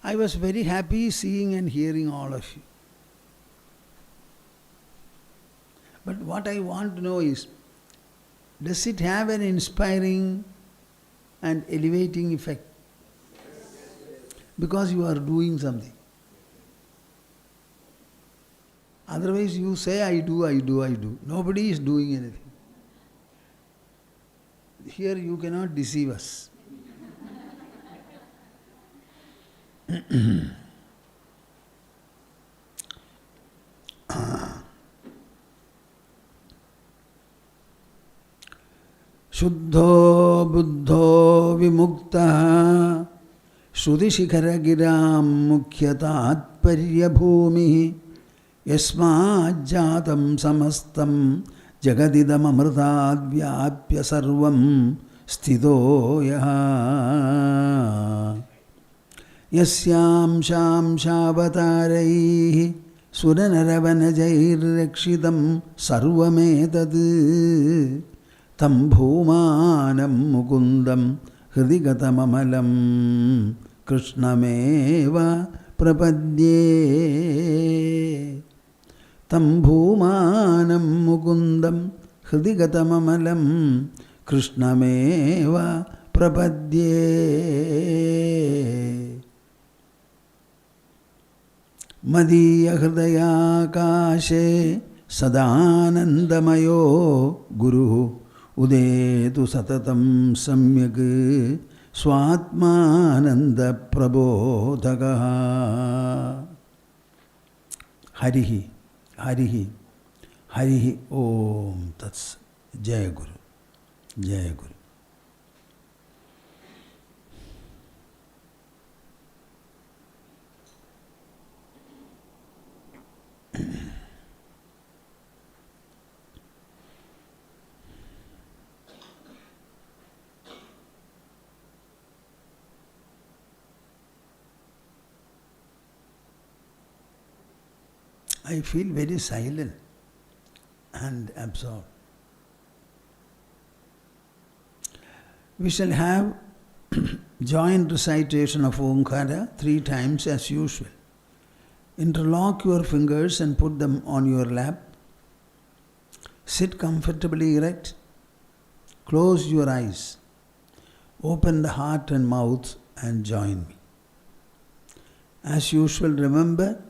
I was very happy seeing and hearing all of you. But what I want to know is, does it have an inspiring and elevating effect? Because you are doing something. Otherwise you say, I do, I do, I do. Nobody is doing anything. Here you cannot deceive us. Shuddho buddho vimukta Shrudishikharagiram mukhyatatparya bhumi Yasmajjatam samastam Jagadidam amrtad vyapya sarvam Sthido yaha Yasyam sham shavataraihi Suranaravanajairakshidam sarvametad Tam bhumanam mukundam hridigatamamalam krishnameva prapadye Tam bhumanam mukundam hridigatamamalam krishnameva prapadye Madhya hridaya kashe sadanandamayo guru Udetu satatam samyak swatmananda prabodhagaha Harihi, Harihi, Harihi Om Tats Jaya Guru, Jaya Guru. I feel very silent and absorbed. We shall have joint recitation of Omkara 3 times as usual. Interlock your fingers and put them on your lap. Sit comfortably erect. Close your eyes. Open the heart and mouth and join me. As usual, remember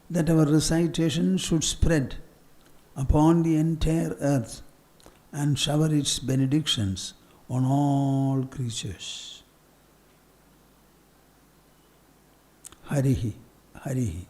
that our recitation should spread upon the entire earth and shower its benedictions on all creatures. Harihi, Harihi.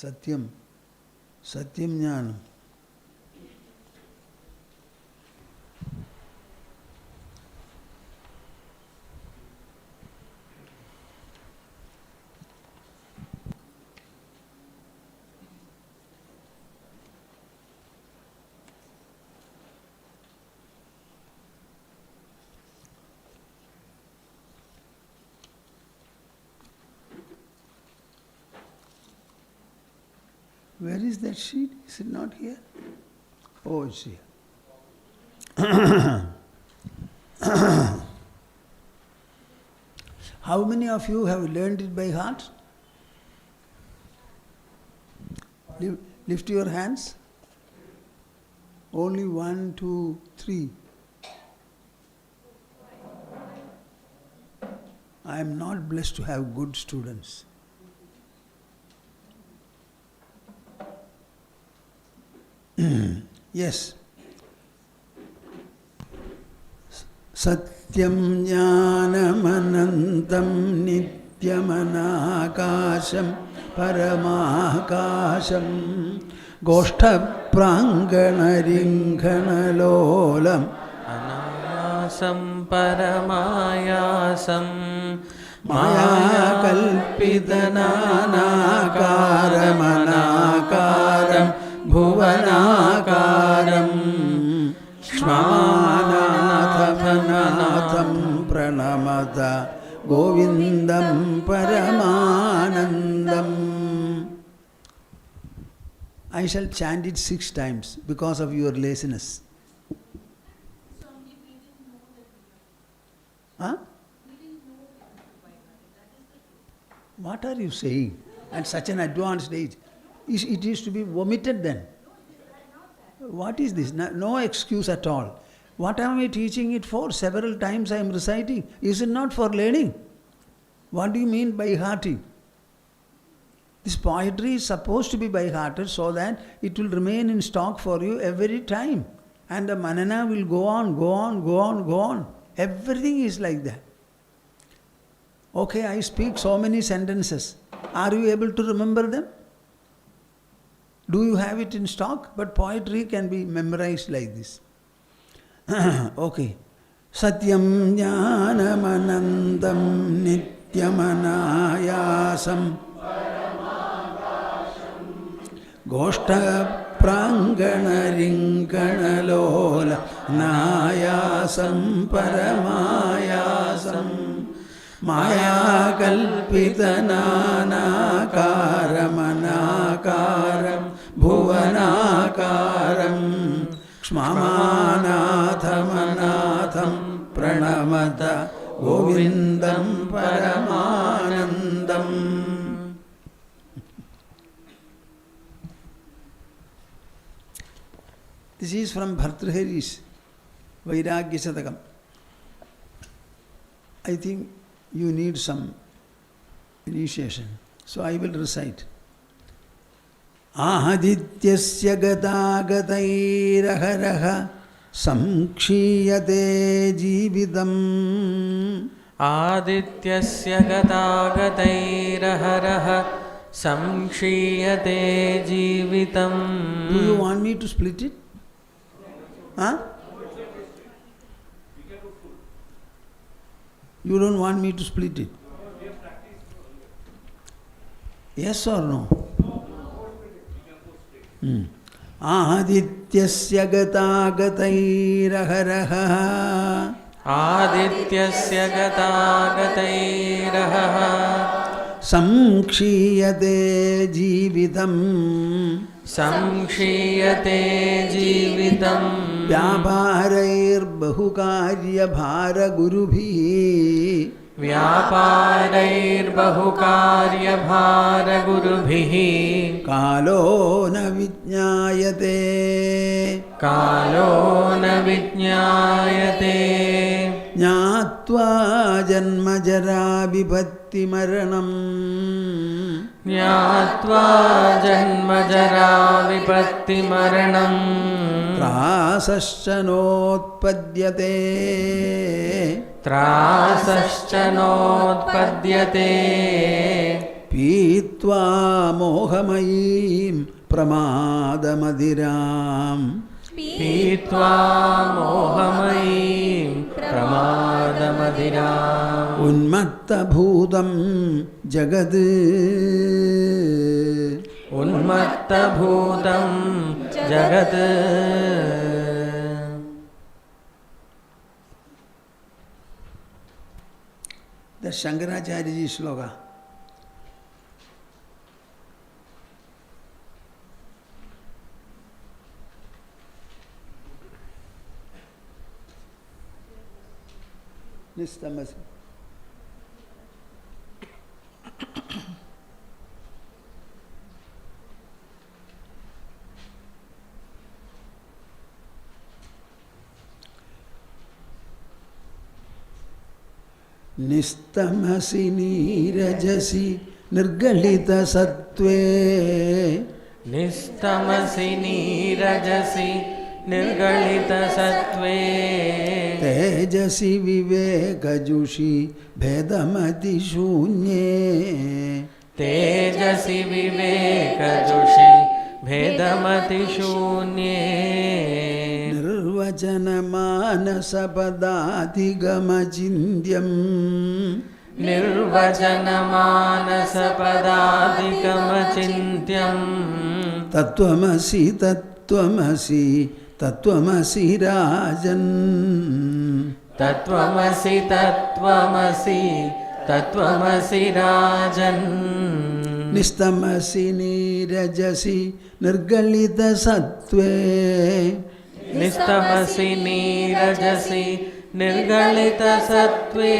Satyam, Satyam Jnanam. Where is that sheet? Is it not here? Oh, see. How many of you have learned it by heart? Lift your hands. Only 1, 2, 3. I am not blessed to have good students. Yes. Satyam jnanamanantam nityamanakasham paramakasham goštha pranganaringanalolam anayasam paramayasam maya kalpitananakaram bhuvanakaram Shmanathamanatham pranamata Govindam Paramanandam. I shall chant it 6 times because of your laziness. Huh? What are you saying? At such an advanced age. It is to be omitted then. What is this? No excuse at all. What am I teaching it for? Several times I am reciting. Is it not for learning? What do you mean by hearting? This poetry is supposed to be by hearted so that it will remain in stock for you every time. And the manana will go on, go on, go on, go on. Everything is like that. Okay, I speak so many sentences. Are you able to remember them? Do you have it in stock? But poetry can be memorized like this. Okay. Satyam jnanamanandam nityamanayasam goštha pranganaringanalola nayasam paramayasam Maya kalpitananakaram bhuvanakaram Shmamanathamanatham pranamata Govindam Paramanandam. This is from Bhartrhari's Vairagya Sadakam. I think you need some initiation. So I will recite. Ahadityasya gatagatairaharaha samkshiyate jividam. Adityasya gatagatairaharaha samkshiyate jivitam. Do you want me to split it? Huh? You don't want me to split it? Yes or no? Ahadityasya gatagatairaharaha Adityasya gatagatairahah samkshiyate jividam samkshiyate jivitam vyaparair bahukarya bhara gurubhi vyaparair bahukarya bhara gurubhihi kalo na vijñāyate kalo na vijñāyate jñātvā janma jara vibhatti maranam jñātvā janma jara vipatti maranam trāsascha notpadyate trāsascha notpadyate pītvā mohamayīm pramādamadiram pītvā mohamayīm pramādamadiram unmatta bhūtam jagad unmatta bhūtam jagat. The Shankaracharya sloka. Nistamasi. Nistamasi nirajasi nirgalita sattve. Nistamasi nirajasi nirgalita sattve. Tejasi vivekajushi bhedamati shunye. Tejasi vivekajushi bhedamati shunye. Nirvachana manasa padati gamachindhyam. Nirvachana manasa padati gamachintyam. Tattvamasi tattvamasi tattvamasi rajan. Tattvamasi tattvamasi tattvamasi rajan. Nistamasi nirajasi nirgalita sattve. Nistamasi nirajasi nirgalita sattve.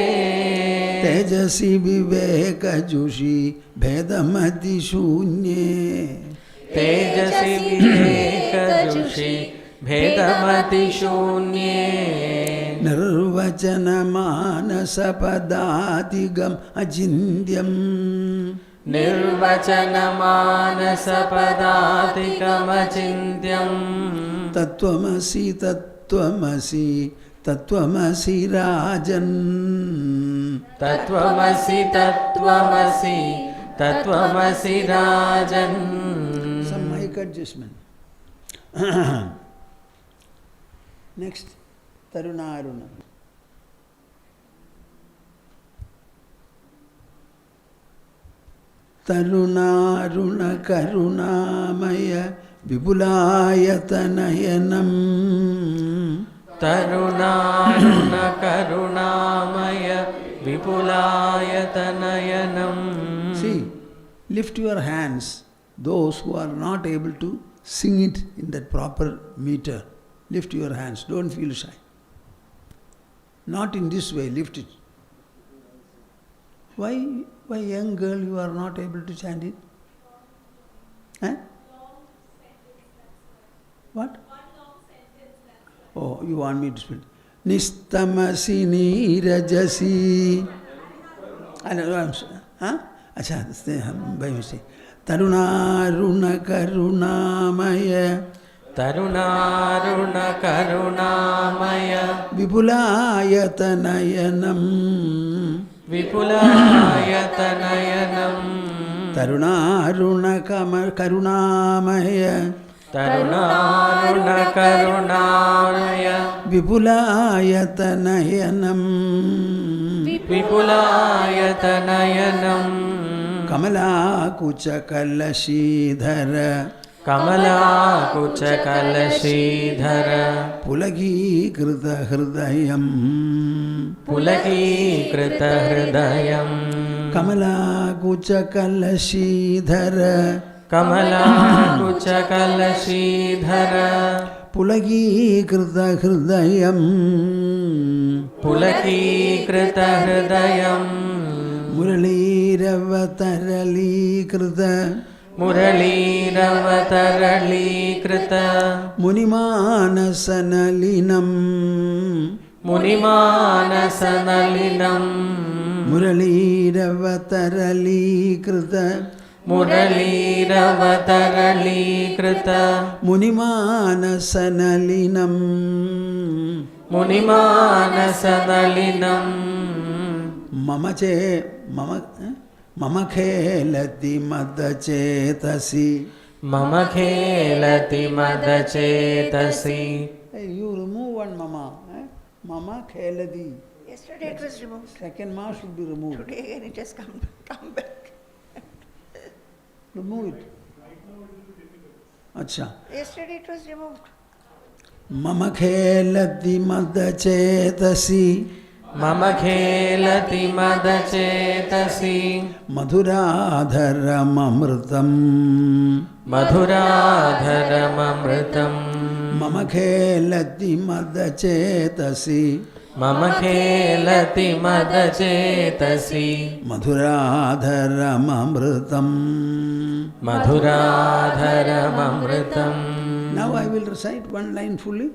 Tejasi vivekajushi bhedamati shunye. Tejasi vivekajushi bhedamati shunye. Nirvachana manasa padatigam ajindyam. Nirvachana manasa padatikam achintyam. Tattvamasi tattvamasi tattvamasi rajan. Tattvamasi tattvamasi tattvamasi rajan. Some mic adjustment. Next, Taruna Aruna. Taruna Aruna Karunamaya Vipulayatanayam. Tarunaruna karunamaya vipulayatanayam. See, lift your hands. Those who are not able to sing it in that proper meter, lift your hands. Don't feel shy. Not in this way, lift it. Why young girl, you are not able to chant it? Huh? What? Oh, you want me to spell? Nistamasi nirajasi. I don't know, I'm sorry. Huh? Acha, by mistake. Tarunaruna karunamaya. Tarunaruna karunamaya Vipulayatanayam. Vipulayatanayam. Tarunaruna karunamaya. Tarunaruna karunamaya Vipulayatanayam. Vipulayatanayam. Kamala kuchakalashidhara. Kamala kuchakalashidhara. Pulagi krita hridayam. Pulaki krita hridayam. Kamala kuchakalashidhara. Kamala kuchakalashidhara. Pulagi krita hridayam. Pulaki krita hridayam. Muraliravatarali krita. Muraliravatarali krita. Munimanasanalilam. Munimanasanalilam. Muraliravatarali krita. Muraliravatarali krita. Munimanasanalilam. Munimanasanalilam. Mama khelati madachetasi. Mama khelati madachetasi. Hey, you remove one mama. Mama khelati. Yesterday it was removed. Second ma should be removed. Today again it has come back. Remove it. Acha. Yesterday it was removed. Mama khelati madachetasi. Mama khelati madachetasi. Madhuradharam amritam. Madhuradharam amritam. Mama khelati madachetasi. मम खेलति मदचेतसि madhuradharamamritam. मधुराधरममृतम्. Now I will recite one line fully.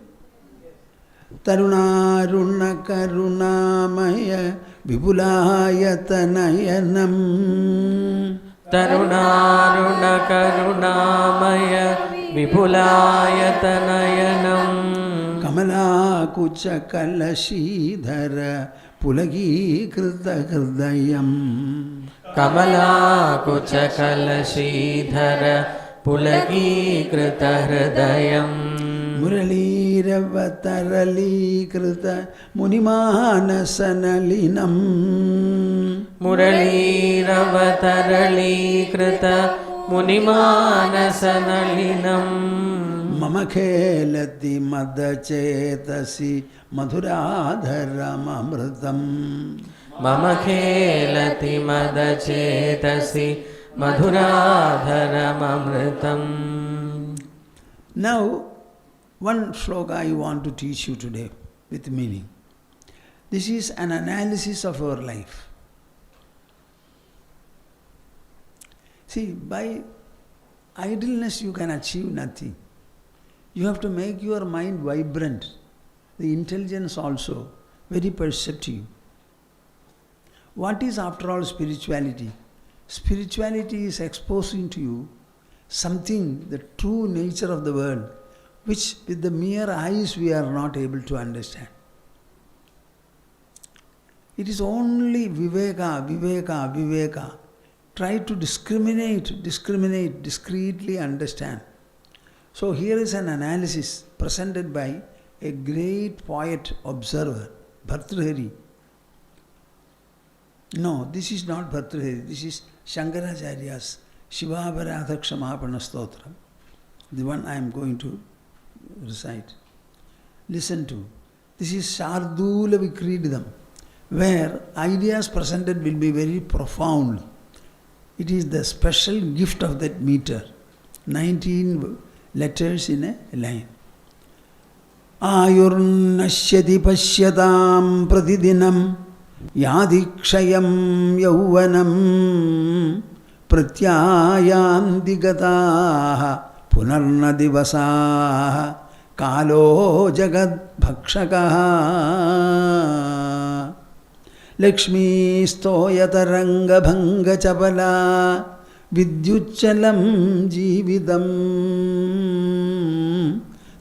Tarunaruna karunamaya vipulaayatanayanam. तरुणारुण करुणामय विपुलायतनयनम्. Kamalakucha kalashidhara pulagīkrita hridayam. कमलाकुचकलशीधर पुलकीकृतहृदयम्. मुरलीरवतरलीकृत मुनिमानसनलिनं. मुरलीरवतरलीकृत मुनिमानसनलिनम्. मम खेलति मदचेतसि मधुराधरममृतम्. मम खेलति मदचेतसि मधुराधरममृतम्. Now, one shloka I want to teach you today with meaning. This is an analysis of our life. See, by idleness you can achieve nothing. You have to make your mind vibrant, the intelligence also, very perceptive. What is after all spirituality? Spirituality is exposing to you something, the true nature of the world, which with the mere eyes we are not able to understand. It is only viveka, viveka, viveka. Try to discriminate, discreetly understand. So here is an analysis presented by a great poet observer, Bhartrhari. No, this is not Bhartrhari, this is Shankaracharya's Shivabharadha Kshamapana Stotram, the one I am going to recite. Listen to. This is Shardula Vikrididam, where ideas presented will be very profound. It is the special gift of that meter. 19 letters in a line. Ayurnashyati pashyatam pratidinam yadikshayam yauvanam pratyayanti gataha punarna divasaha kalo jagad bhakshakaha Lakshmi stoyataranga bhanga chapala vidyuchalam jividam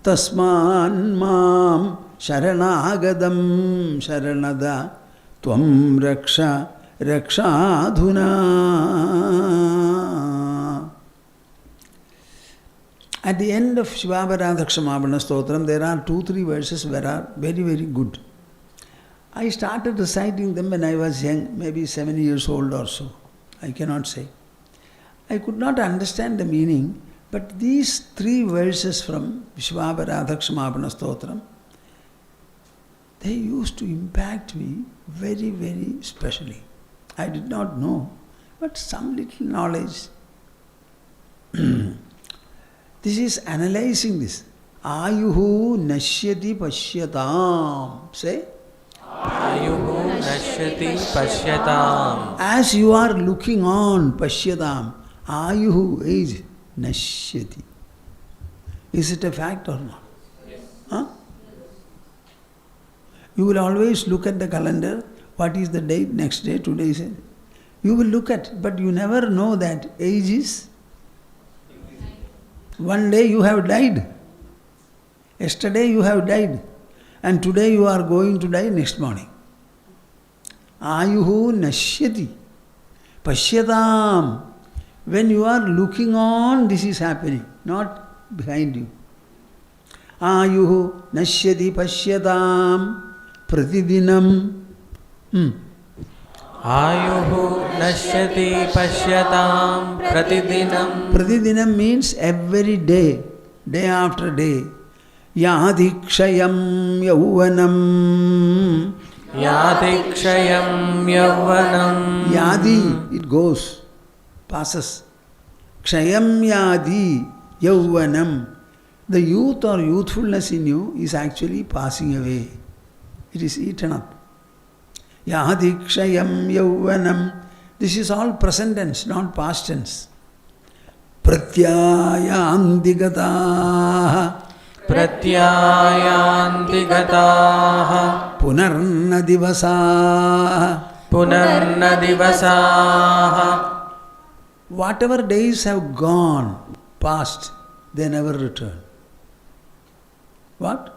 tasman mam sharanagadam sharanada tvam raksha rakshadhuna. At the end of Shivabharadha Kshamapana Stotram, there are 2-3 verses that are very, very good. I started reciting them when I was young, maybe 7 years old or so. I cannot say. I could not understand the meaning, but these 3 verses from Vishwabharadha Kshamapana Stotram, they used to impact me very, very specially. I did not know, but some little knowledge. This is analyzing this. Ayuhu nashyati pashyatam. Say. Ayuhu nashyati pashyatam. As you are looking on, pashyatam. Ayuhu, age, nashyati. Is it a fact or not? Yes. Huh? You will always look at the calendar. What is the date? Next day, today is it. You will look at, but you never know that age is. One day you have died. Yesterday you have died. And today you are going to die next morning. Ayuhu nashyati. Pashyatam. When you are looking on, this is happening, not behind you. Ayuhu nashyati pashyatam pratidinam. Ayuhu nashyati pashyatam pratidinam. Pratidinam means every day, day after day. Yadikshayam yauvanam. Yadikshayam yauvanam. Yadi, it goes, passes. Kshayam yadi yauvanam. The youth or youthfulness in you is actually passing away. It is eaten up. Yadikshayam yauvanam. This is all present tense, not past tense. Pratyayanti gataha. Pratyayanti gataha. Punarna divasaha. Punarna divasaha. Whatever days have gone past, they never return. What?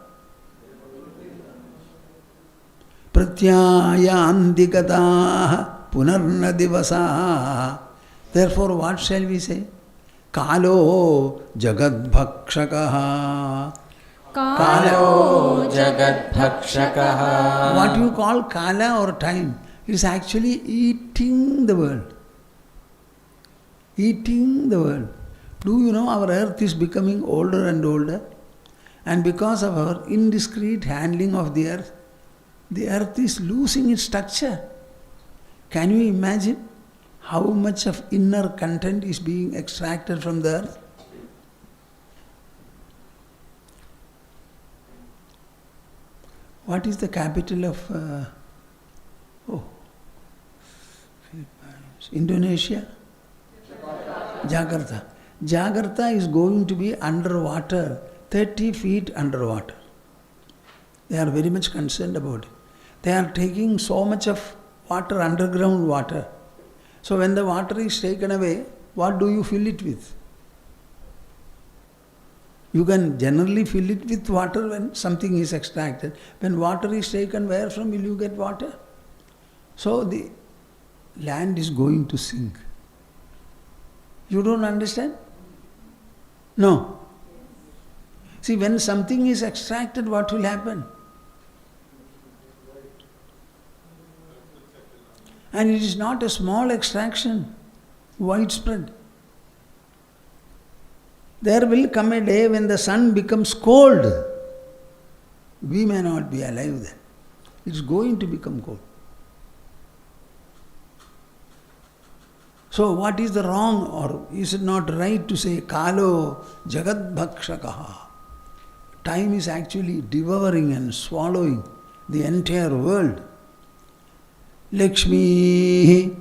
Pratyayanti gataha. Punarna divasaha. Therefore, what shall we say? Kalo jagad bhakshakaha. Kalo jagad bhakshakaha. What you call kala or time is actually eating the world. Eating the world. Do you know our earth is becoming older and older? And because of our indiscreet handling of the earth is losing its structure. Can you imagine how much of inner content is being extracted from the earth? What is the capital of Indonesia? Jakarta. Jakarta is going to be underwater, 30 feet underwater. They are very much concerned about it. They are taking so much of water, underground water. So when the water is taken away, what do you fill it with? You can generally fill it with water when something is extracted. When water is taken, where from will you get water? So the land is going to sink. You don't understand? No. See, when something is extracted, what will happen? And it is not a small extraction, widespread. There will come a day when the sun becomes cold. We may not be alive then. It's going to become cold. So what is the wrong, or is it not right to say Kalo Jagad Bhakshakaha? Time is actually devouring and swallowing the entire world. Lakshmi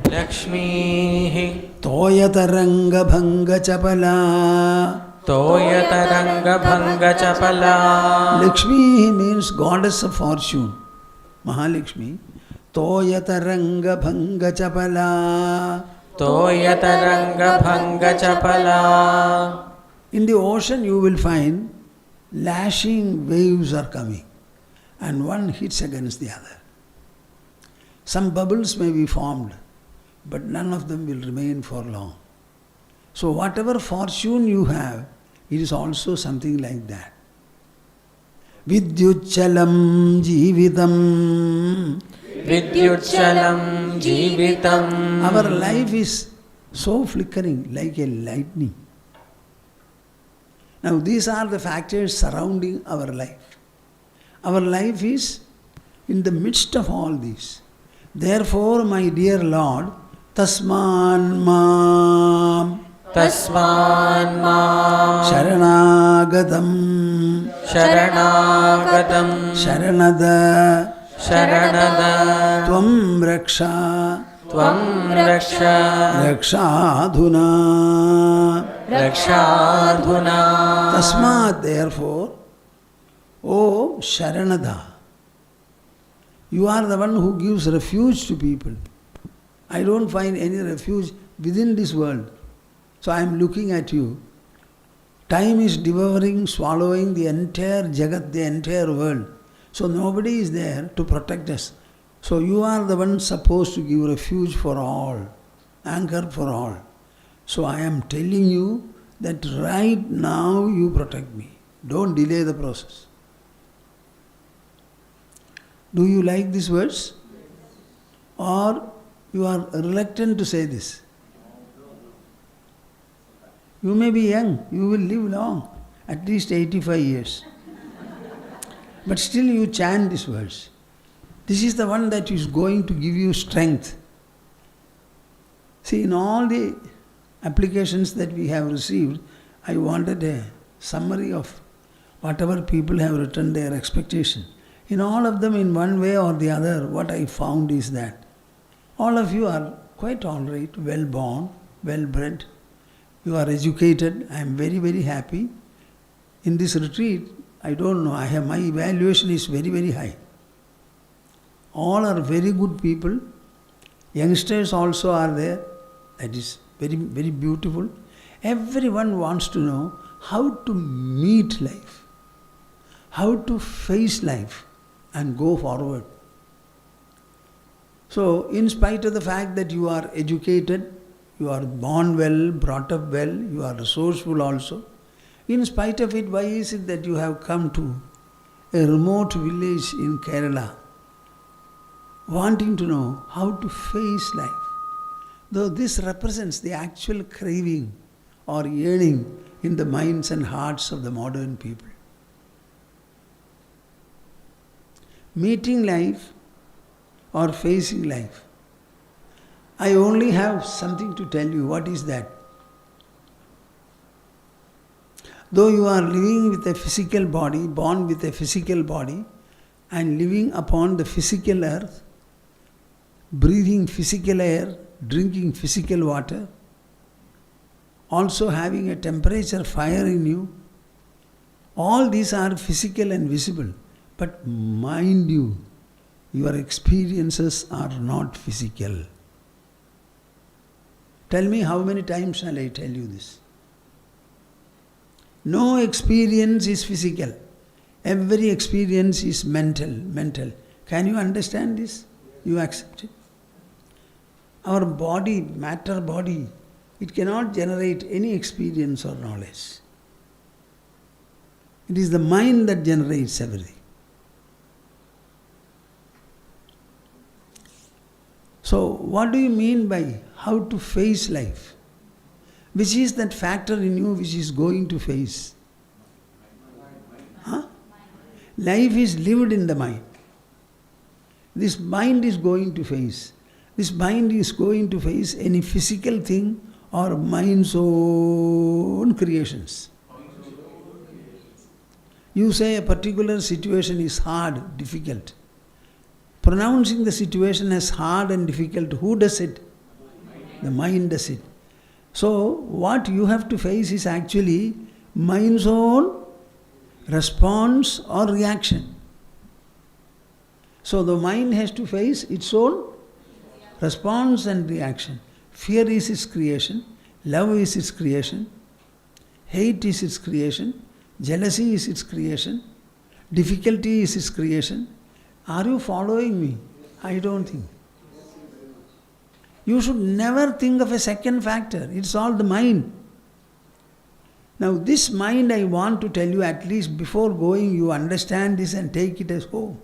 Lakshmi Toyataranga Bhanga Chapala. Toyataranga Bhanga Chapala. Lakshmi means goddess of fortune. Mahalakshmi. Toyataranga Bhanga Chapala. Toyataranga Bhanga Chapala. In the ocean you will find lashing waves are coming and one hits against the other. Some bubbles may be formed, but none of them will remain for long. So whatever fortune you have, it is also something like that. Vidyuchalam jivitam. Vidyuchalam jivitam. Our life is so flickering like a lightning. Now these are the factors surrounding our life. Our life is in the midst of all these. Therefore, my dear Lord, Tasman Mam Tasman Mam Sharanagatam Sharanagatam Sharanada Sharanada Tvam Raksha Tvam Raksha Rakshadhuna Rakshadhuna. Tasmat, therefore, O Sharanada, you are the one who gives refuge to people. I don't find any refuge within this world. So I am looking at you. Time is devouring, swallowing the entire Jagat, the entire world. So nobody is there to protect us. So you are the one supposed to give refuge for all, anchor for all. So I am telling you that right now you protect me. Don't delay the process. Do you like these words? Or you are reluctant to say this? You may be young, you will live long, at least 85 years. But still you chant these words. This is the one that is going to give you strength. See, in all the applications that we have received, I wanted a summary of whatever people have written their expectation. In all of them, in one way or the other, what I found is that all of you are quite all right, well born, well bred. You are educated. I am very, very happy. In this retreat, I don't know, my evaluation is very, very high. All are very good people. Youngsters also are there. That is very, very beautiful. Everyone wants to know how to meet life, how to face life and go forward. So, in spite of the fact that you are educated, you are born well, brought up well, you are resourceful also, in spite of it, why is it that you have come to a remote village in Kerala, wanting to know how to face life? Though this represents the actual craving or yearning in the minds and hearts of the modern people. Meeting life or facing life. I only have something to tell you. What is that? Though you are living with a physical body, born with a physical body, and living upon the physical earth, breathing physical air, drinking physical water, also having a temperature fire in you, all these are physical and visible. But mind you, your experiences are not physical. Tell me, how many times shall I tell you this? No experience is physical. Every experience is mental. Can you understand this? You accept it? Our body, matter body, it cannot generate any experience or knowledge. It is the mind that generates everything. So, what do you mean by how to face life? Which is that factor in you which is going to face? Huh? Life is lived in the mind. This mind is going to face. This mind is going to face any physical thing or mind's own creations. You say a particular situation is hard, difficult. Pronouncing the situation as hard and difficult, who does it? The mind does it. So, what you have to face is actually mind's own response or reaction. So, the mind has to face its own response and reaction. Fear is its creation, love is its creation, hate is its creation, jealousy is its creation, difficulty is its creation. Are you following me? I don't think. You should never think of a second factor. It's all the mind. Now this mind, I want to tell you, at least before going, you understand this and take it as home.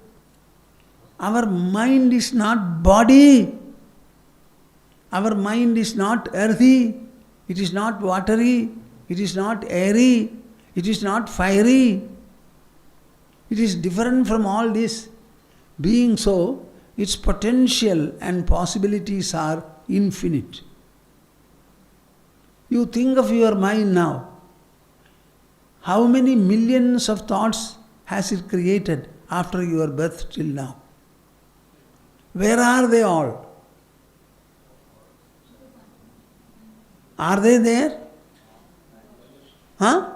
Our mind is not body. Our mind is not earthy. It is not watery. It is not airy. It is not fiery. It is different from all this. Being so, its potential and possibilities are infinite. You think of your mind now. How many millions of thoughts has it created after your birth till now? Where are they all? Are they there? Huh?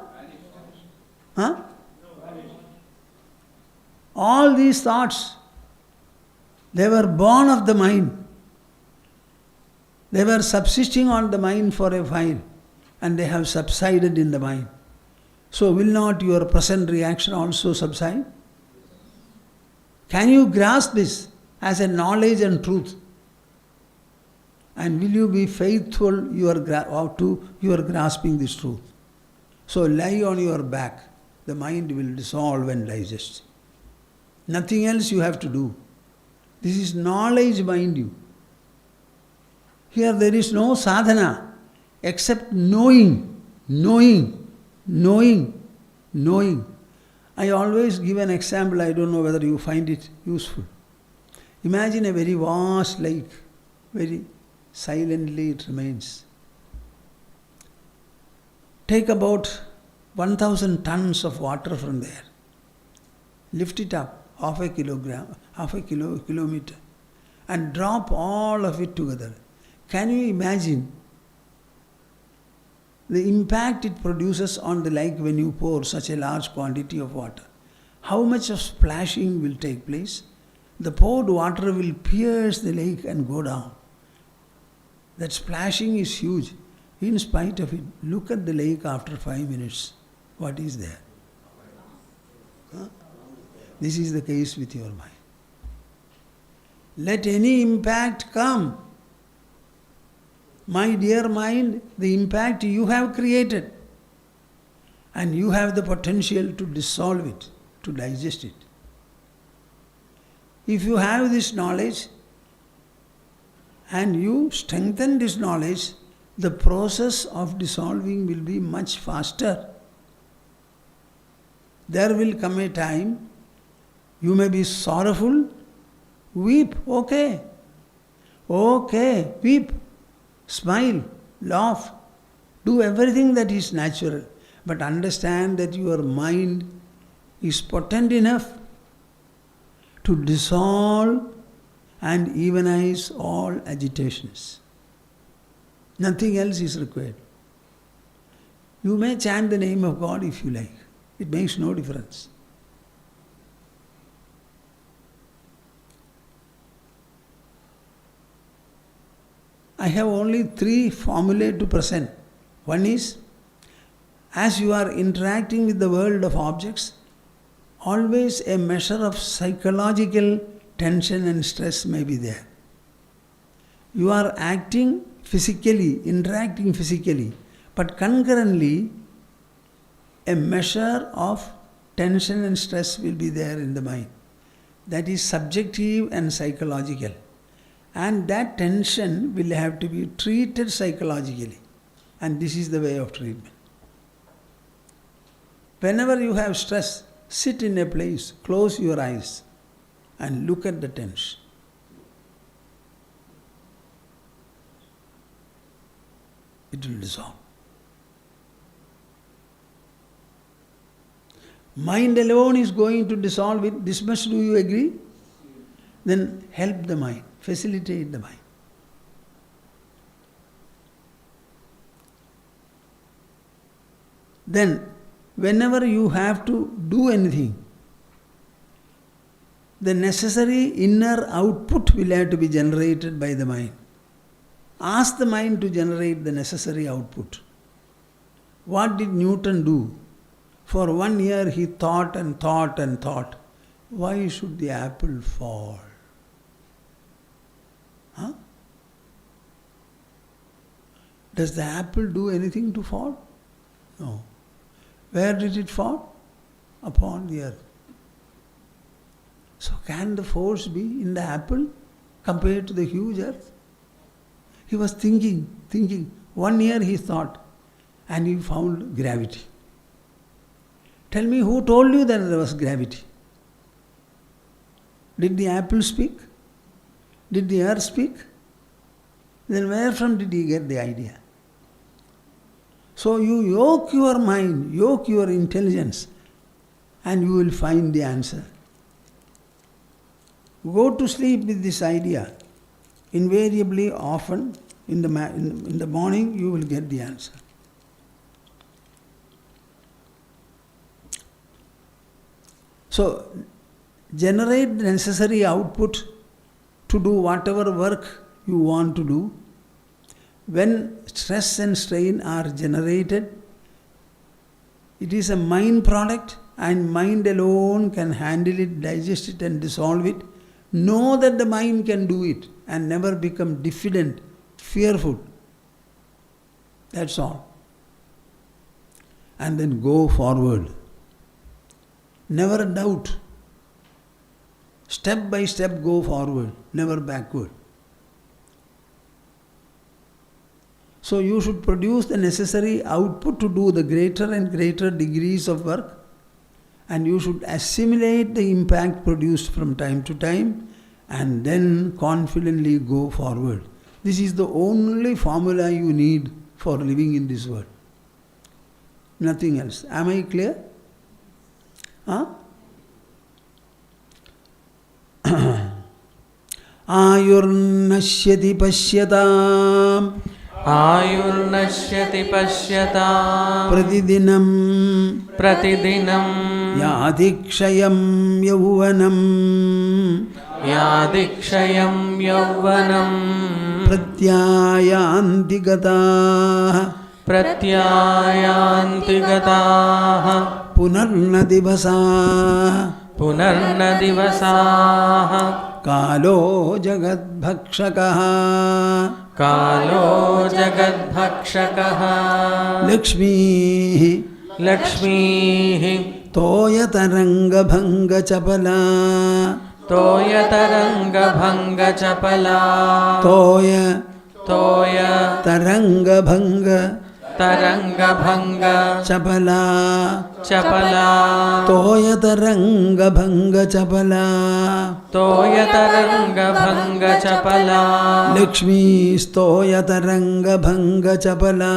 All these thoughts, they were born of the mind. They were subsisting on the mind for a while and they have subsided in the mind. So will not your present reaction also subside? Can you grasp this as a knowledge and truth? And will you be faithful to your grasping this truth? So lie on your back. The mind will dissolve and digest. Nothing else you have to do. This is knowledge, mind you. Here there is no sadhana except knowing. I always give an example, I don't know whether you find it useful. Imagine a very vast lake, very silently it remains. Take about 1,000 tons of water from there. Lift it up half a kilometer, and drop all of it together. Can you imagine the impact it produces on the lake when you pour such a large quantity of water? How much of splashing will take place? The poured water will pierce the lake and go down. That splashing is huge. In spite of it, look at the lake after 5 minutes. What is there? Huh? This is the case with your mind. Let any impact come. My dear mind, the impact you have created, and you have the potential to dissolve it, to digest it. If you have this knowledge and you strengthen this knowledge, the process of dissolving will be much faster. There will come a time you may be sorrowful, weep, okay, weep, smile, laugh, do everything that is natural, but understand that your mind is potent enough to dissolve and evenize all agitations. Nothing else is required. You may chant the name of God if you like. It makes no difference. I have only 3 formulae to present. One is, as you are interacting with the world of objects, always a measure of psychological tension and stress may be there. You are acting physically, interacting physically, but concurrently a measure of tension and stress will be there in the mind. That is subjective and psychological. And that tension will have to be treated psychologically. And this is the way of treatment. Whenever you have stress, sit in a place, close your eyes and look at the tension. It will dissolve. Mind alone is going to dissolve it. This much do you agree? Then help the mind, facilitate the mind. Then, whenever you have to do anything, the necessary inner output will have to be generated by the mind. Ask the mind to generate the necessary output. What did Newton do? For 1 year he thought and thought and thought. Why should the apple fall? Huh? Does the apple do anything to fall? No. Where did it fall? Upon the earth. So can the force be in the apple compared to the huge earth? He was thinking. 1 year he thought, and he found gravity. Tell me, who told you that there was gravity? Did the apple speak? Did the earth speak? Then where from did he get the idea? So you yoke your mind, yoke your intelligence, and you will find the answer. Go to sleep with this idea. Invariably, often, in the morning, you will get the answer. So, generate the necessary output to do whatever work you want to do. When stress and strain are generated, it is a mind product, and mind alone can handle it, digest it and dissolve it. Know that the mind can do it and never become diffident, fearful. That's all. And then go forward. Never doubt. Step by step go forward, never backward. So you should produce the necessary output to do the greater and greater degrees of work, and you should assimilate the impact produced from time to time and then confidently go forward. This is the only formula you need for living in this world. Nothing else. Am I clear? Huh? Ayurnashyati Pashyatam Ayurnashyati Pashyata Pratidinam Pratidinam Yadikshayam Yauvanam Yadikshayam Yauvanam Pratyayanti Gataah Pratyayanti Gataah Punarna Divasaah Punarna Divasaah Kalo Jagat Bhakshakaha Kalo Jagat Bhakshakaha Lakshmi Lakshmi Toyataranga Bhanga Chapala Toyataranga Bhanga Chapala Toya Toya Taranga Bhanga Taranga Bhanga Chapala Chapala Toya Taranga Bhanga Chapala Toyataranga Bhanga Chapala Lakshmi Stoya Taranga Bhanga Chapala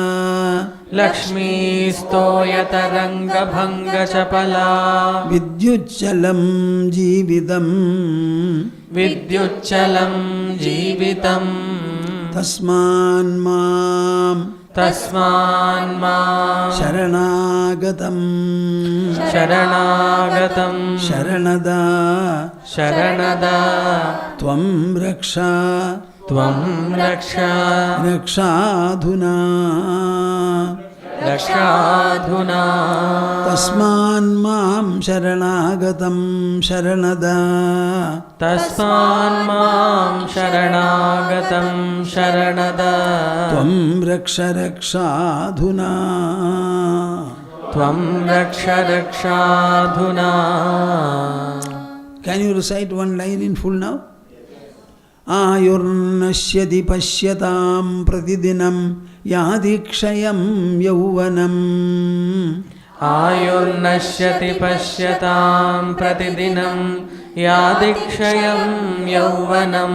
Lakshmi Stoyataranga Bhanga Chapala Vidyuchalam Jividam Vidyuchalam Jivitam Tasman Mam Tasman Mam Sharanagatam Sharanagatam Sharanada Sharanada Tvam Raksha Tvam Raksha Rakshadhuna Rakshadhuna Tasman Mam Sharanagatam Sharanada Tasman Mam Sharanagatam Sharanada Tvam Raksha Rakshadhuna Tvam Raksha Rakshadhuna. Can you recite one line in full now? Ayurnashyati Pashyatam Pratidinam Yadikshayam Yauvanam Ayurnashyati Pashyatam Pratidinam Yadikshayam Yauvanam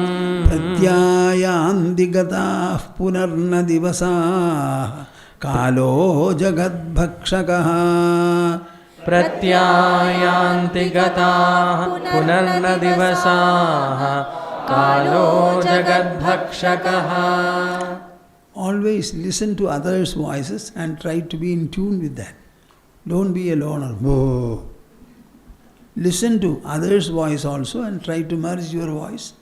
Pratyayanti Gataah Punarna Divasaah Kalo Jagat Bhakshakaha Pratyayanti Gataah Punarna Divasaah Kalo Jagat Bhakshakaha. Always listen to others' voices and try to be in tune with that. Don't be a loner. Whoa. Listen to others' voice also and try to merge your voice.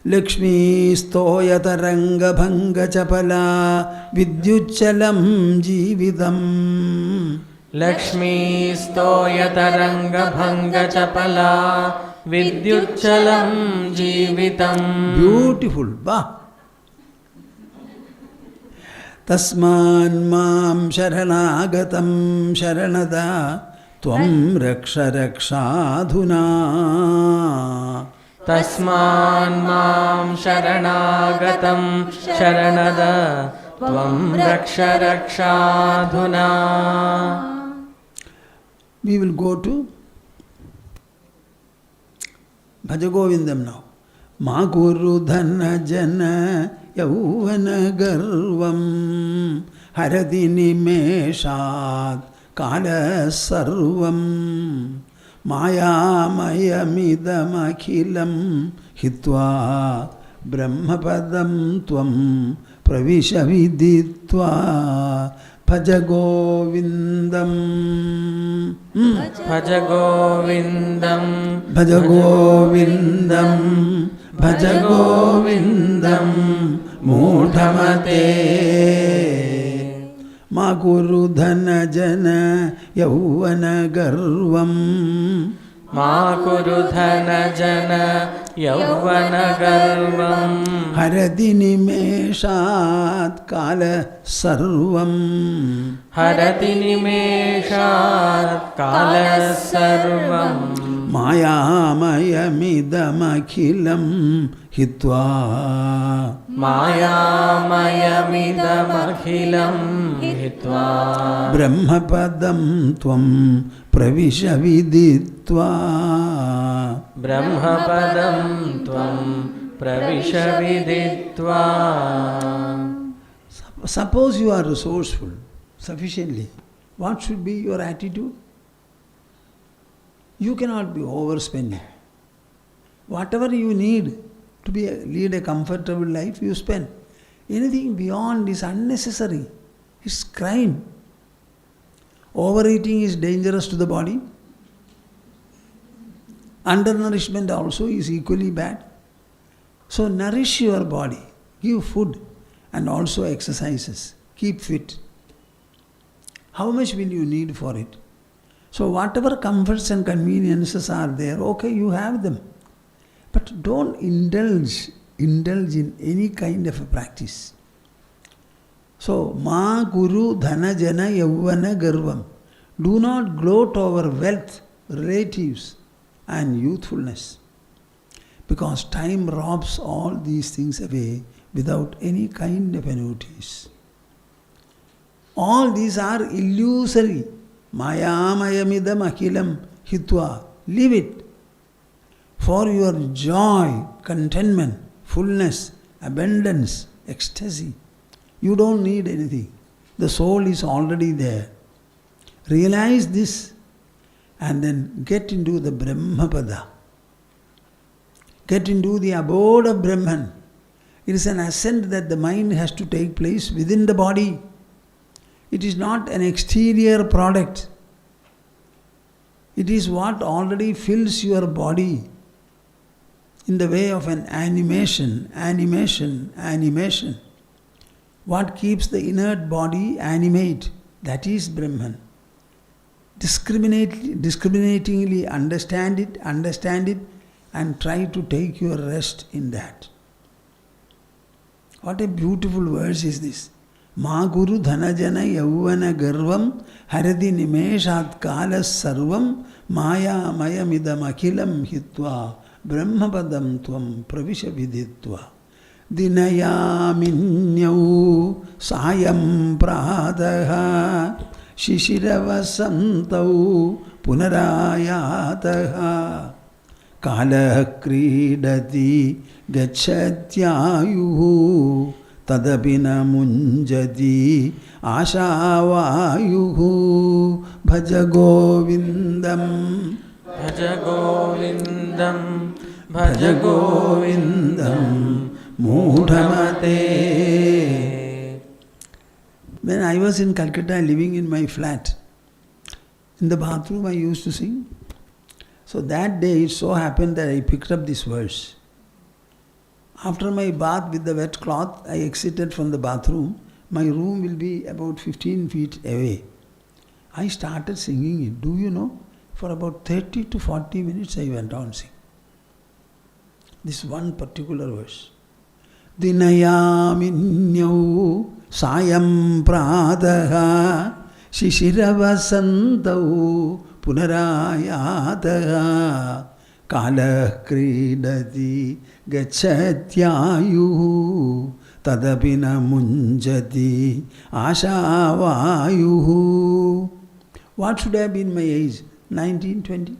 Lakshmi Stoyataranga Bhanga Chapala Vidyuchalam Jividam Lakshmi Stoyataranga Bhanga Chapala Vidyuchalam Jivitam. Beautiful. Bah. Tasman Mam Sharanagatam Sharanada Tvam Raksha Rakshadhuna Tasman Mam Sharanagatam Sharanada Tvam Raksha Rakshadhuna. We will go to Bhaja Govindam now. Ma Guru Dhana Jana Yauvana Garvam Haradi Nimeshat Kala Sarvam Maya Mayamidam Akhilam Hitva Brahmapadam Tvam Pravisha Viditva Bhaja Govindam Bhaja Govindam Bhaja Govindam Bhaja Govindam Mudhamate Ma Guru Dhana Jana Yauvana Garvam Ma Kuru Dhana Jana Yauvana Garvam Harati Nimeshat Kala Sarvam Harati Nimeshat Kala Sarvam Maya Mayamidam Akhilam Hitva Maya Mayamidam Akhilam Hitva Brahmapadam Tvam Pravisha Viditva Brahmapadam Tvam Pravisha Viditva. Suppose you are resourceful sufficiently, what should be your attitude? You cannot be overspending. Whatever you need to lead a comfortable life, you spend. Anything beyond is unnecessary. It's crime. Overeating is dangerous to the body. Undernourishment also is equally bad. So nourish your body, give food and also exercises. Keep fit. How much will you need for it? So whatever comforts and conveniences are there, okay, you have them. But don't indulge in any kind of a practice. So, ma guru dhana jana yavvana garvam. Do not gloat over wealth, relatives and youthfulness. Because time robs all these things away without any kind of a notice. All these are illusory. Maya mayamidam akhilam hitva. Leave it. For your joy, contentment, fullness, abundance, ecstasy. You don't need anything. The soul is already there. Realize this and then get into the Brahmapada. Get into the abode of Brahman. It is an ascent that the mind has to take place within the body. It is not an exterior product. It is what already fills your body in the way of an animation. What keeps the inert body animate? That is Brahman. Discriminatingly understand it and try to take your rest in that. What a beautiful verse is this. Ma guru dhanajana yavvana garvam haradi nimeshat kalas sarvam maya mayamidam akhilam hitva brahmapadam tvam pravisha viditva. Dinayaminyau sayam pradaha Shishiravasamtau punarayataha Kala kridati gachatyayuhu Tadapina munjati ashavayuhu Bhaja Govindam Bhaja Govindam Bhaja Govindam Mudhamate. When I was in Calcutta living in my flat, in the bathroom I used to sing. So that day it so happened that I picked up this verse. After my bath with the wet cloth, I exited from the bathroom. My room will be about 15 feet away. I started singing it. Do you know? For about 30 to 40 minutes I went on singing this one particular verse. Dinayaminyau sayam pradaha Shishiravasamtau punarayataha Kala kridati gachatyayuhu Tadapina munjati ashavayuhu. What should have been my age? 19, 20?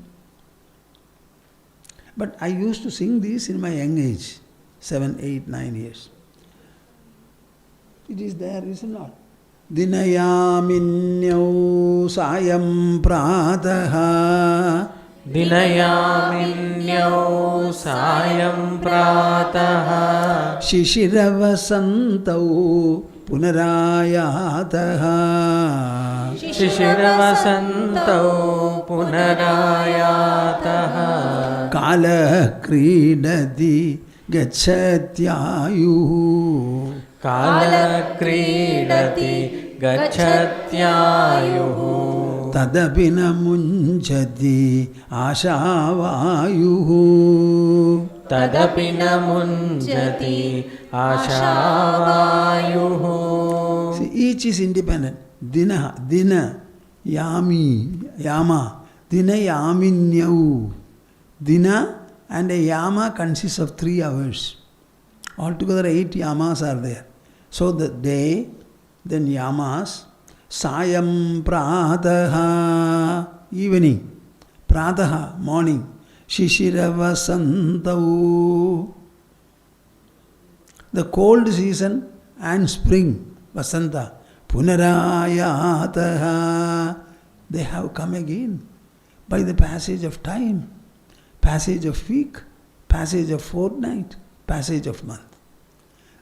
But I used to sing this in my young age, 7, 8, 9 years. It is there, is it not? Dinayaminyau sayam prataha Dinayaminyau sayam prataha Shishiravasamtau punarayataha Shishiravasamtau punarayataha Kala kridati gachatyayuhu Kala kridati gachatyayuhu Tadapina munjati ashavayuhu Tadapina munjati ashavayuhu. See, each is independent. Dina, yama, dina yaminyau. Dina and a yama consists of 3 hours. Altogether 8 yamas are there. So the day, then yamas, sayam prataha, evening, prataha, morning, shishiravasamtau, the cold season and spring, vasanta, punarayataha, they have come again by the passage of time, passage of week, passage of fortnight, passage of month.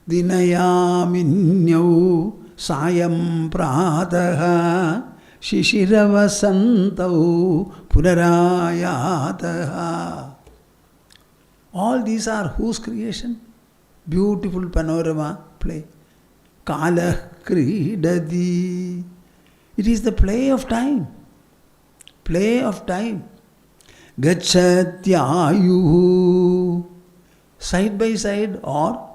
Dinayaminyau sayam prataha shishiravasantav punarayataha. All these are whose creation? Beautiful panorama play. Kala kridadi. It is the play of time. Play of time. Gacchatyayuhu. Side by side or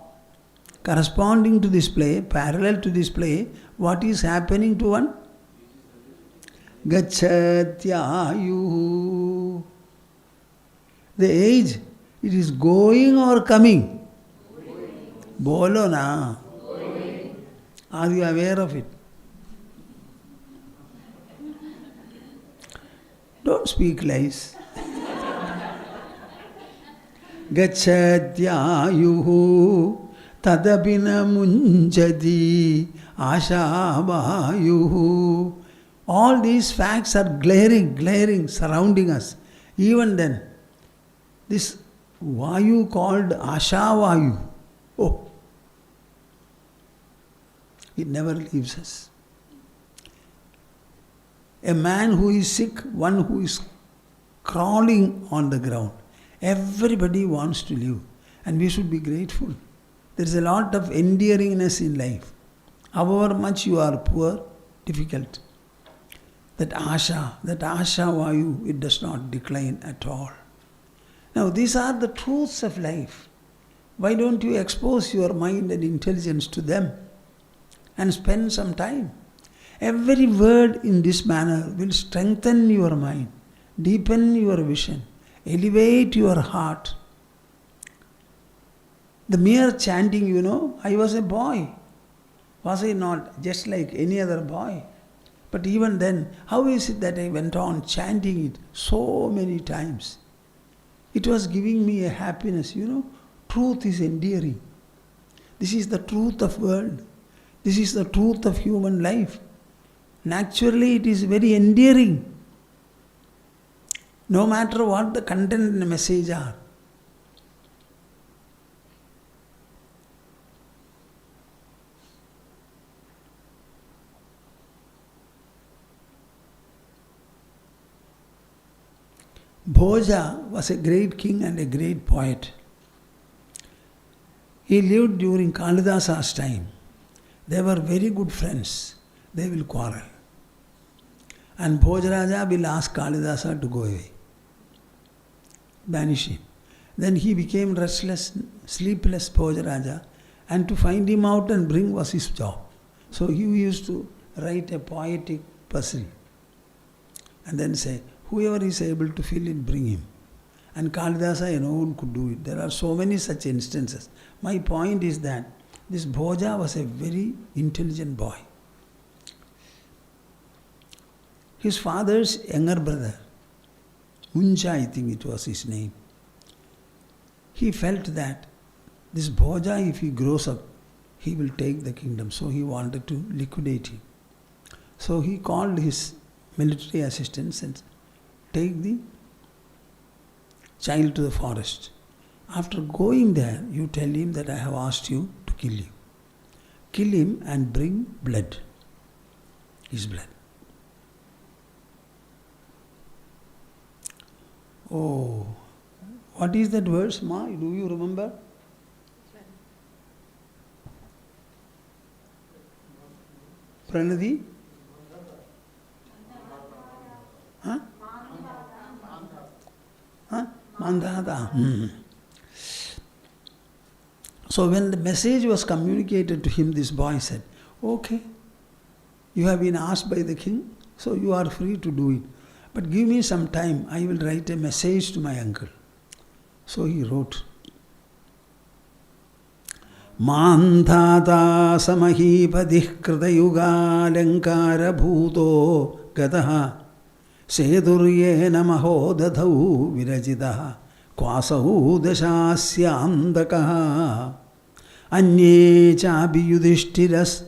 corresponding to this play, parallel to this play, what is happening to one? Gacchatyayuhu. The age, it is going or coming? Bolo na. Are you aware of it? Don't speak lies. Gacchatyayuhu tadabina munjadi ashavayuhu. All these facts are glaring, surrounding us. Even then, this Vayu called Ashavayu, oh, it never leaves us. A man who is sick, one who is crawling on the ground. Everybody wants to live, and we should be grateful. There is a lot of endearingness in life. However much you are poor, difficult. That asha vayu, it does not decline at all. Now these are the truths of life. Why don't you expose your mind and intelligence to them and spend some time? Every word in this manner will strengthen your mind, deepen your vision, elevate your heart. The mere chanting, I was a boy. Was I not just like any other boy? But even then, how is it that I went on chanting it so many times? It was giving me a happiness, Truth is endearing. This is the truth of world. This is the truth of human life. Naturally, it is very endearing. No matter what the content and the message are. Bhoja was a great king and a great poet. He lived during Kalidasa's time. They were very good friends. They will quarrel. And Bhojaraja will ask Kalidasa to go away. Banish him. Then he became restless, sleepless Bhojaraja, and to find him out and bring was his job. So he used to write a poetic puzzle and then say, whoever is able to fill it, bring him. And Kalidasa alone could do it. There are so many such instances. My point is that this Bhoja was a very intelligent boy. His father's younger brother, Munja, I think it was his name, he felt that this Bhoja, if he grows up, he will take the kingdom. So he wanted to liquidate him. So he called his military assistants and take the child to the forest. After going there, you tell him that I have asked you to kill him. Kill him and bring blood, his blood. Oh, what is that verse, Ma? Do you remember? Pranadi? Huh? Huh? Mandada. So when the message was communicated to him, this boy said, okay, you have been asked by the king, so you are free to do it. But give me some time, I will write a message to my uncle. So he wrote, Mandhata samahipadih kritayuga lankara bhuto gataha seduryena mahodadhau virajitaha kwasau dashasyandakaha anye chabi yudhishtiras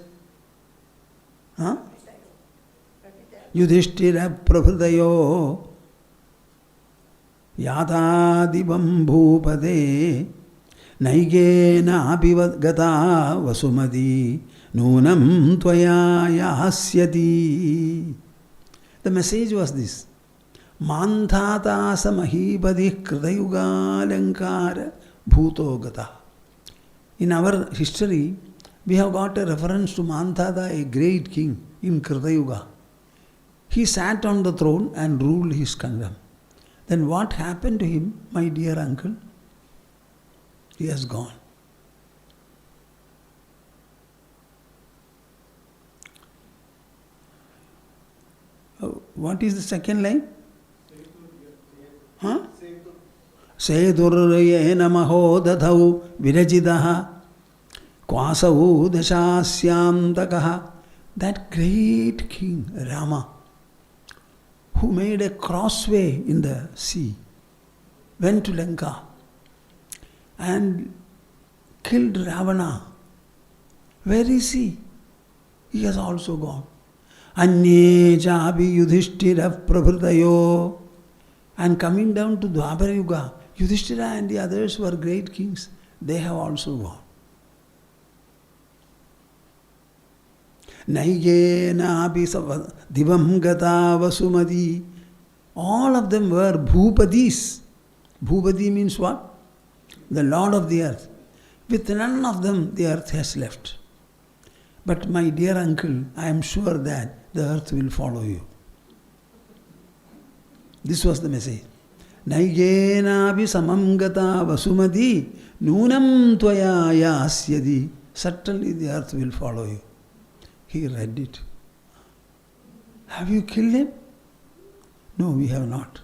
Yudhishthira prabhudayo Yatadivam bhupade naigena abhivagata vasumadi nunam tvaya yahasyati. The message was this. Manthata samahipadi kridayuga lankara bhutogata. In our history, we have got a reference to Manthata, a great king in Kridayuga. He sat on the throne and ruled his kingdom. Then what happened to him, my dear uncle? He has gone. What is the second line? Huh? Sedurayena maho dadhau virajidaha kwasau dashasyamtakaha. That great king, Rama, who made a crossway in the sea, went to Lanka and killed Ravana. Where is he? He has also gone. Anye jabi yudhishthira prabhritayo. And coming down to Dwapara Yuga, Yudhishthira and the others were great kings. They have also gone. Naigena abhi divam gata vasumadi. All of them were Bhupadis. Bhupadi means what? The Lord of the earth. With none of them the earth has left. But my dear uncle, I am sure that the earth will follow you. This was the message. Naigena abhi samam gata vasumadi nunam tvaya yasyadi. Certainly the earth will follow you. He read it. Have you killed him? No, we have not.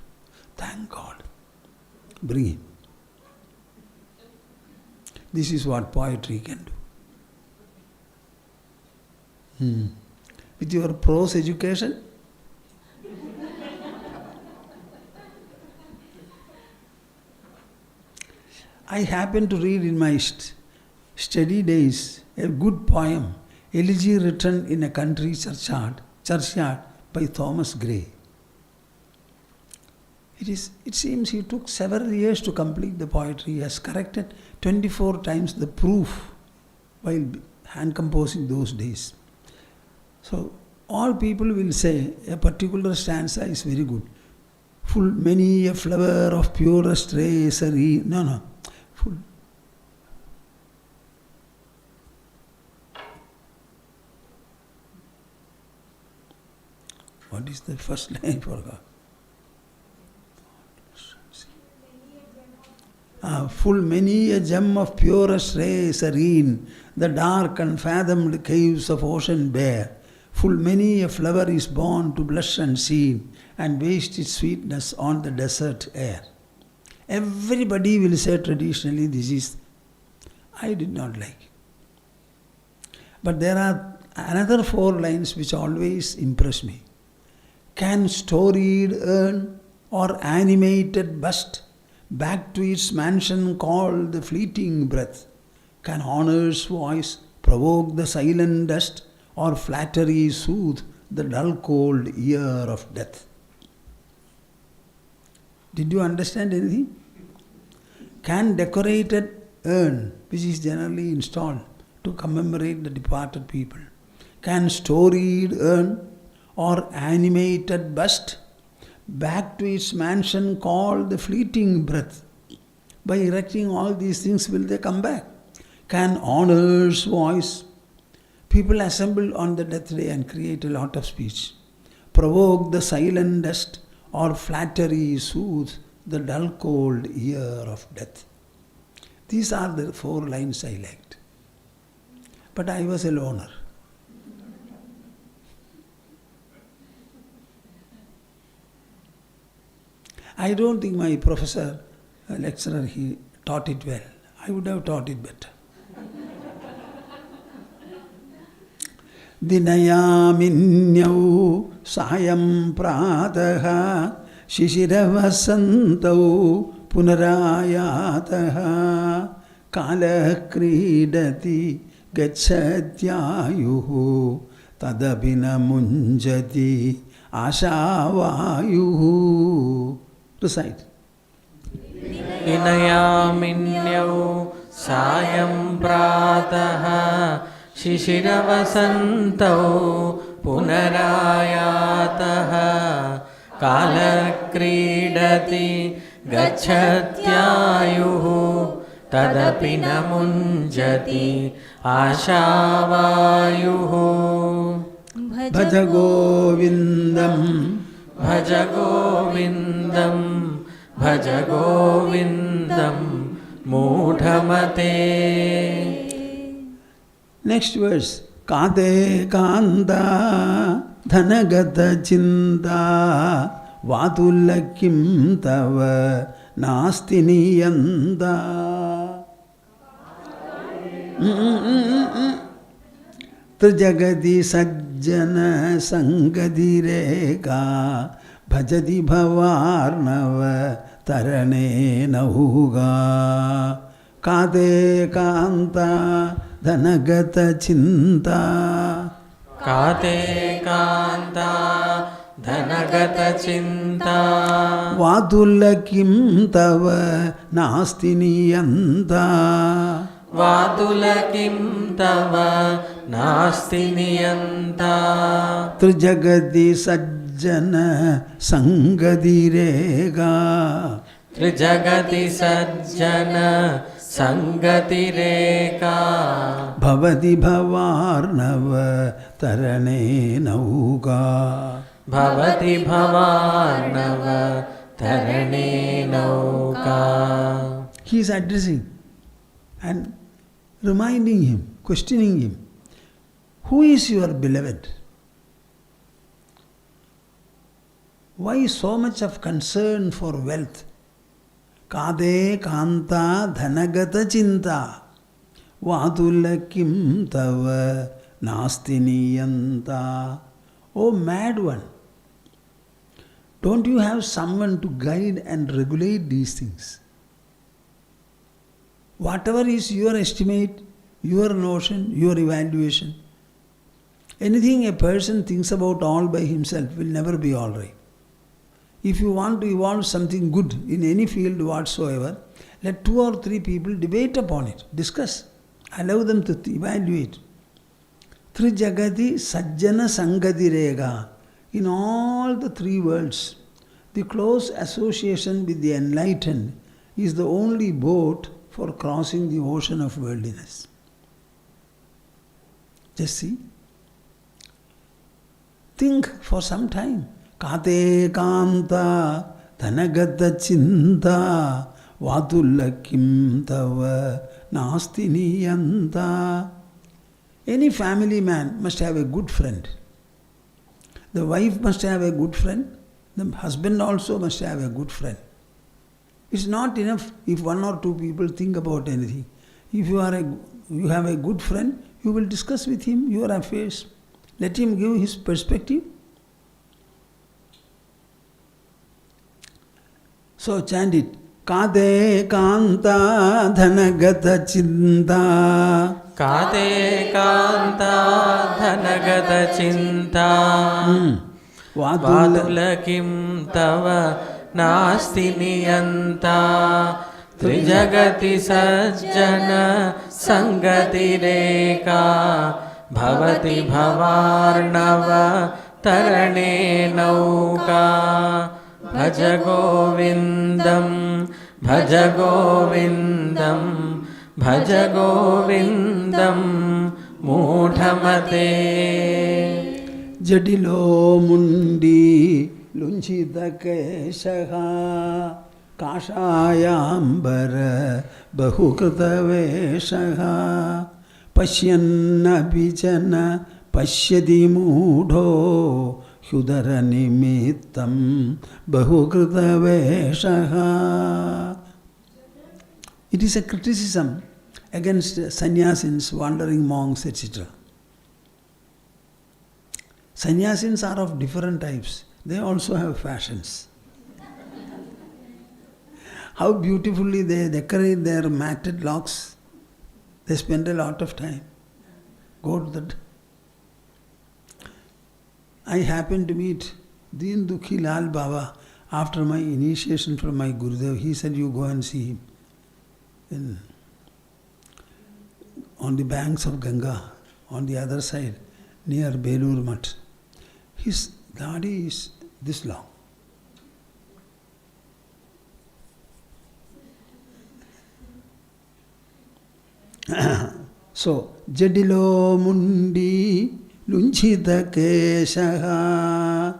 Thank God. Bring him. This is what poetry can do. With your prose education, I happened to read in my study days a good poem, elegy written in a country churchyard by Thomas Gray. It seems he took several years to complete the poetry. He has corrected 24 times the proof while hand composing those days. So all people will say a particular stanza is very good. Full many a flower of purest race. No. Full. What is the first line for God? Full many a gem of purest ray serene, the dark unfathomed caves of ocean bare. Full many a flower is born to blush unseen and waste its sweetness on the desert air. Everybody will say traditionally this is, I did not like it. But there are another 4 lines which always impress me. Can storied urn or animated bust back to its mansion call the fleeting breath? Can honor's voice provoke the silent dust or flattery soothe the dull cold ear of death? Did you understand anything? Can decorated urn, which is generally installed to commemorate the departed people, can storied urn or animated bust back to its mansion call the fleeting breath? By erecting all these things, will they come back? Can honor's voice, people assemble on the death day and create a lot of speech, provoke the silent dust or flattery soothe the dull cold ear of death? These are the 4 lines I liked. But I was a loner. I don't think my professor, lecturer, he taught it well. I would have taught it better. Dinayaminyau sayam prataha shishiravasantav punarayataha kala kridati gacchatyayuhu tadabina munjati ashavayuhu. Recite. विनयामिन्यौ सायं प्रातः शिशिरवसन्तौ पुनरायातः कालक्रीडति गच्छत्यायुः तदपि न मुञ्जति आशावायुः भज गोविन्दं भज गोविन्दं भज गोविन्दं मूढमते. Next verse. काते कान्ता धनगत चिन्ता वातुल्यं तव नास्ति नियन्ता. त्रिजगति सज्जन संगतिरेका भजति भवार्णव तरणे नौगा. काते कान्ता धनगत चिन्ता काते कान्ता धनगत चिन्ता वातुल्यं तव नास्ति नियन्ता. वातुलकिं तव नास्ति नियन्ता. त्रिजगति सज्जन संगतिरेगा त्रिजगति सज्जन संगतिरेका भवति भवार्णव तरणे नौका. भवति भवार्णव तरणे नौका. He is addressing and reminding him, questioning him, who is your beloved? Why so much of concern for wealth? Kade kanta dhanagata chinta vadulakim tava nasti niyanta. Oh mad one, don't you have someone to guide and regulate these things? Whatever is your estimate, your notion, your evaluation, anything a person thinks about all by himself will never be all right. If you want to evolve something good in any field whatsoever, let 2 or 3 people debate upon it, discuss, allow them to evaluate. Trijagati sajjana sangati rega. In all the 3 worlds, the close association with the enlightened is the only boat for crossing the ocean of worldliness. Just see. Think for some time. Kate kanta dhanagata chinta vatullakim tava nasti niyanta. Any family man must have a good friend. The wife must have a good friend. The husband also must have a good friend. It's not enough if 1 or 2 people think about anything. If you have a good friend, you will discuss with him your affairs. Let him give his perspective. So chant it. Kade kanta dhanagata chinta. Kade kanta dhanagata chinta. Vadulakim tava nasti niyanta. Trijagati sajjana sangati reka. Bhavati bhavarnava tarane nauka. Bhaja Govindam, Bhaja Govindam, Bhaja Govindam, Moodhamate. Jadilo mundi lunchita keshaha kashayambara bahukrita veshaha pasyanna bijana pashyadi moodho Hyudara nimittam bahukrita veshaha. It is a criticism against sannyasins, wandering monks, etc. Sannyasins are of different types. They also have fashions. How beautifully they decorate their matted locks. They spend a lot of time. Go to that. I happened to meet Deen Dukhi Lal Baba After my initiation from my Gurudev, he said, you go and see him on the banks of Ganga, on the other side, near Belur Mutt. His body is this long. So, Jadilo Mundi Lunchita Keshaha.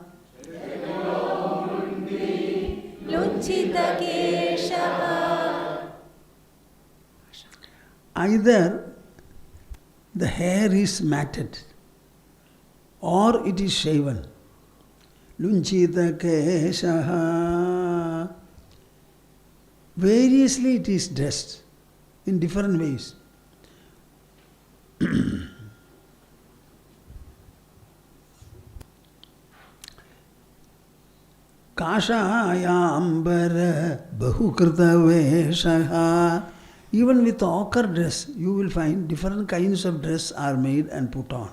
Either the hair is matted or it is shaven. Lunchita Keshaha. Variously it is dressed in different ways. Kashayambara Bahukrita Veshaha. Even with ochre dress, you will find different kinds of dress are made and put on.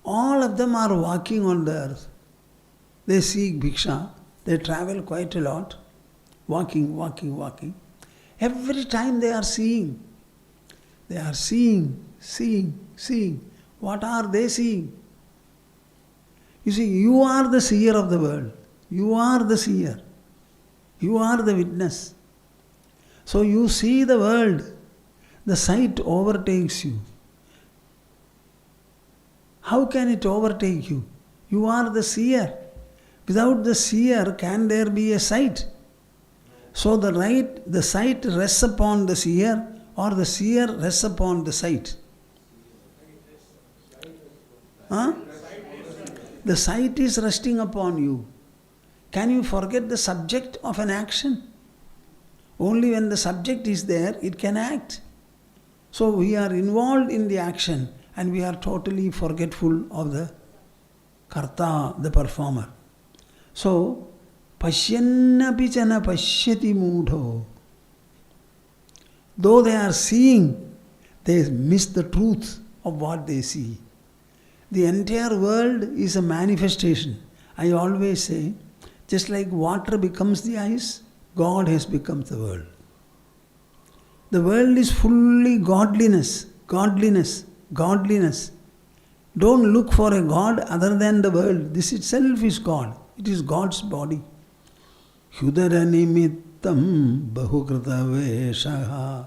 All of them are walking on the earth. They seek bhiksha. They travel quite a lot. Walking. Every time they are seeing. They are seeing. What are they seeing? You see, you are the seer of the world. You are the seer. You are the witness. So you see the world. The sight overtakes you. How can it overtake you? You are the seer. Without the seer, can there be a sight? So the sight rests upon the seer, or the seer rests upon the sight. Huh? The sight is resting upon you. Can you forget the subject of an action? Only when the subject is there, it can act. So we are involved in the action and we are totally forgetful of the karta, the performer. So, pashyannapi chana pashyati moodho. Though they are seeing, they miss the truth of what they see. The entire world is a manifestation. I always say, just like water becomes the ice, God has become the world. The world is fully godliness. Don't look for a God other than the world. This itself is God. It is God's body. Hyudara nimittam bahukrita veshaha.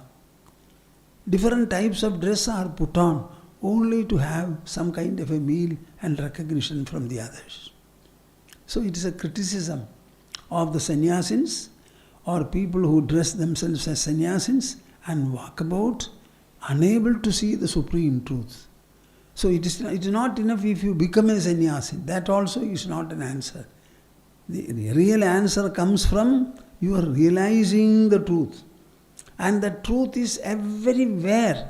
Different types of dress are put on only to have some kind of a meal and recognition from the others. So it is a criticism of the sannyasins or people who dress themselves as sannyasins and walk about unable to see the supreme truth. So it is not enough if you become a sannyasin. That also is not an answer. The real answer comes from your realizing the truth. And the truth is everywhere.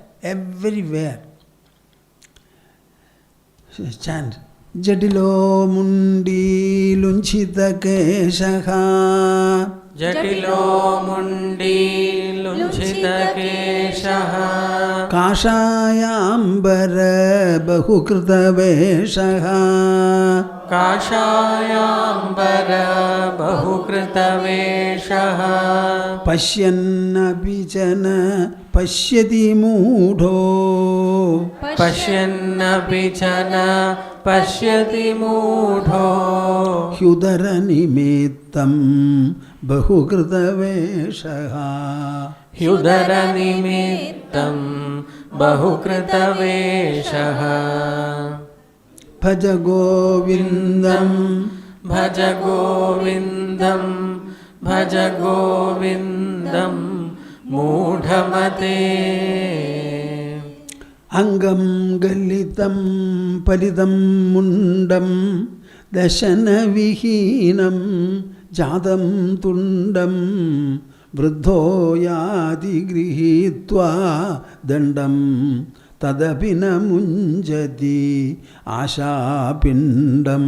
Chant. Jadilo mundi lunchita keshaha. Jatilo mundi lunchita keshaha. Kashayambara bahukrita veshaha. Kashayambara bahukrita veshaha. Pashyannapi chana pashyati moodho. Pashyannapi chana pashyati moodho. Hyudara nimittam bahukrita veshaha. Hyudara nimittam bahukrita veshaha. Bhaja Govindam. Bhaja Govindam. Bhaja Govindam Moodhamate. Angam galitam paridam mundam dashana vihinam jadam tundam vruddho yadi grihitva dandam tadapina munjati asha pindam.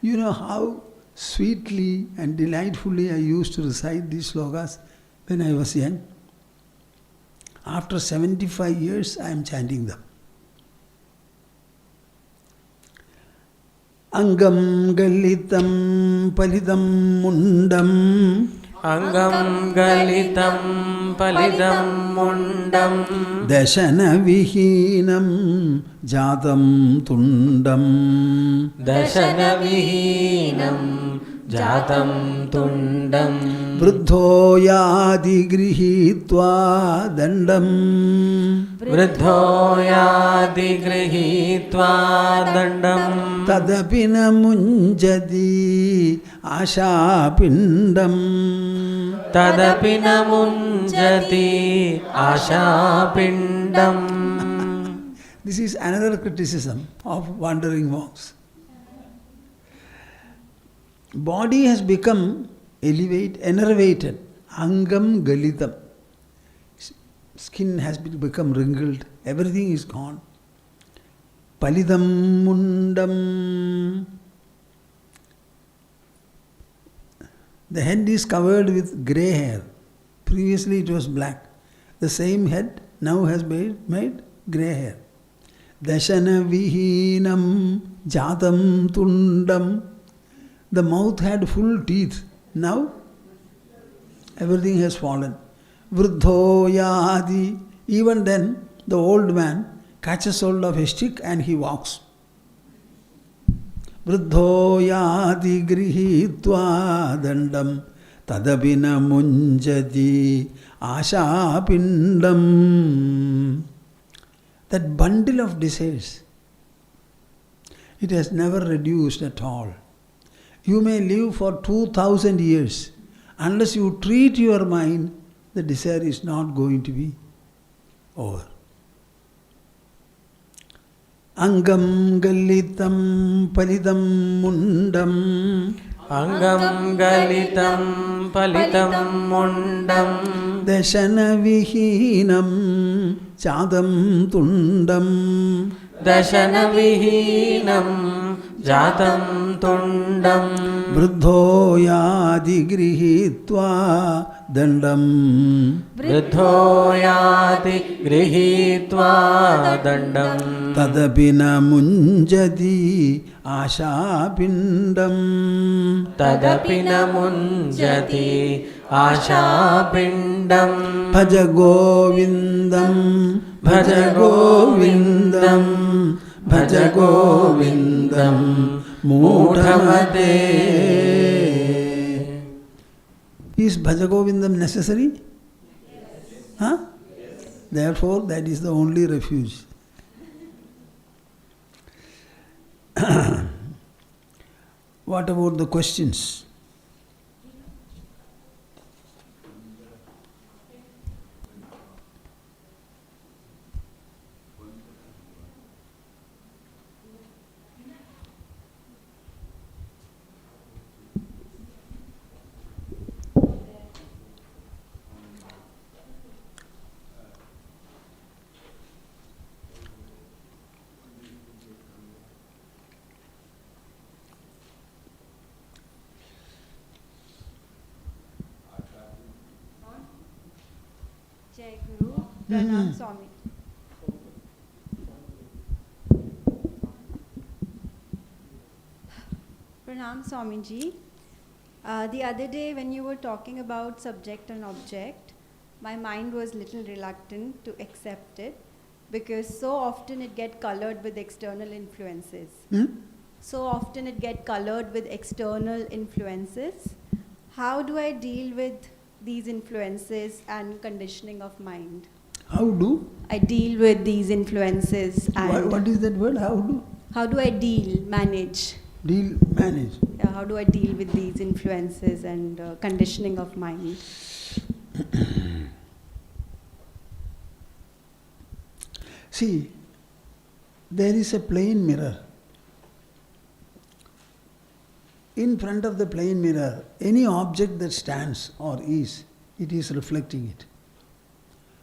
You know how sweetly and delightfully I used to recite these slokas when I was young. After 75 years, I am chanting them. Angam galitam palidam mundam. Angam galitam palidam mundam. Dashana vihinam jatam tundam. Dashana vihinam jatam tundam. Vruddho yadi grihitva dandam. Vruddho yadi grihitva dandam. Tadapina munjadi asha pindam. Tadapina munjati asha pindam. This is another criticism of wandering monks. Body has become enervated. Angam galitam. Skin has become wrinkled. Everything is gone. Palidam mundam. The head is covered with grey hair. Previously it was black. The same head now has made grey hair. Dashana vihinam jatam tundam. The mouth had full teeth. Now everything has fallen. Vruddho yadi. Even then the old man catches hold of a stick and he walks. Vruddho yadi grihitva dandam tadabina munjati asha pindam. That bundle of desires, it has never reduced at all. You may live for 2000 years. Unless you treat your mind, the desire is not going to be over. Angam galitam palidam mundam. Angam galitam palitam mundam. Dashana vihinam chadam tundam. Dashana vihinam jatam tundam. Vruddho yadi grihitva dandam. Vruddho yati grihitva dandam. Tadapina munjati asha pindam. Tadapina munjati asha pindam. Bhaja Govindam. Bhaja Govindam. Bhaja Govindam. Mudhamate. Is Bhaja Govindam necessary? Huh? Therefore, that is the only refuge. What about the questions? Jai Guru, Pranam Swami. Pranam Swamiji. The other day when you were talking about subject and object, my mind was little reluctant to accept it because so often it get colored with external influences. So often it get colored with external influences. How do I deal with these influences and conditioning of mind? How do? I deal with these influences and... What is that word? How do? How do I manage? Deal, manage. Yeah, how do I deal with these influences and conditioning of mind? See, there is a plain mirror. In front of the plain mirror, any object that stands or is, it is reflecting it.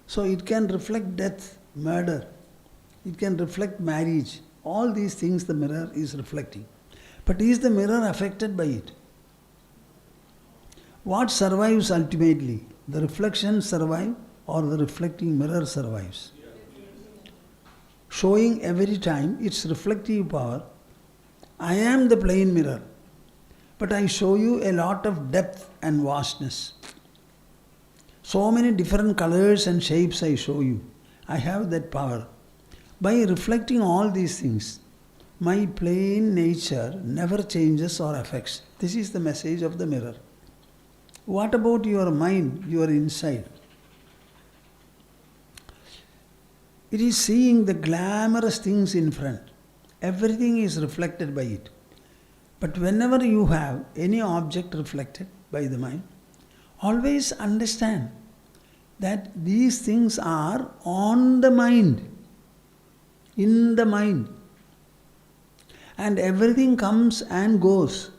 So it can reflect death, murder, it can reflect marriage. All these things the mirror is reflecting. But is the mirror affected by it? What survives ultimately? The reflection survives or the reflecting mirror survives? Showing every time its reflective power I am the plain mirror, but I show you a lot of depth and vastness. So many different colors and shapes I show you. I have that power. By reflecting all these things, my plain nature never changes or affects. This is the message of the mirror. What about your mind, your inside? It is seeing the glamorous things in front. Everything is reflected by it. But whenever you have any object reflected by the mind, always understand that these things are on the mind, in the mind. And everything comes and goes.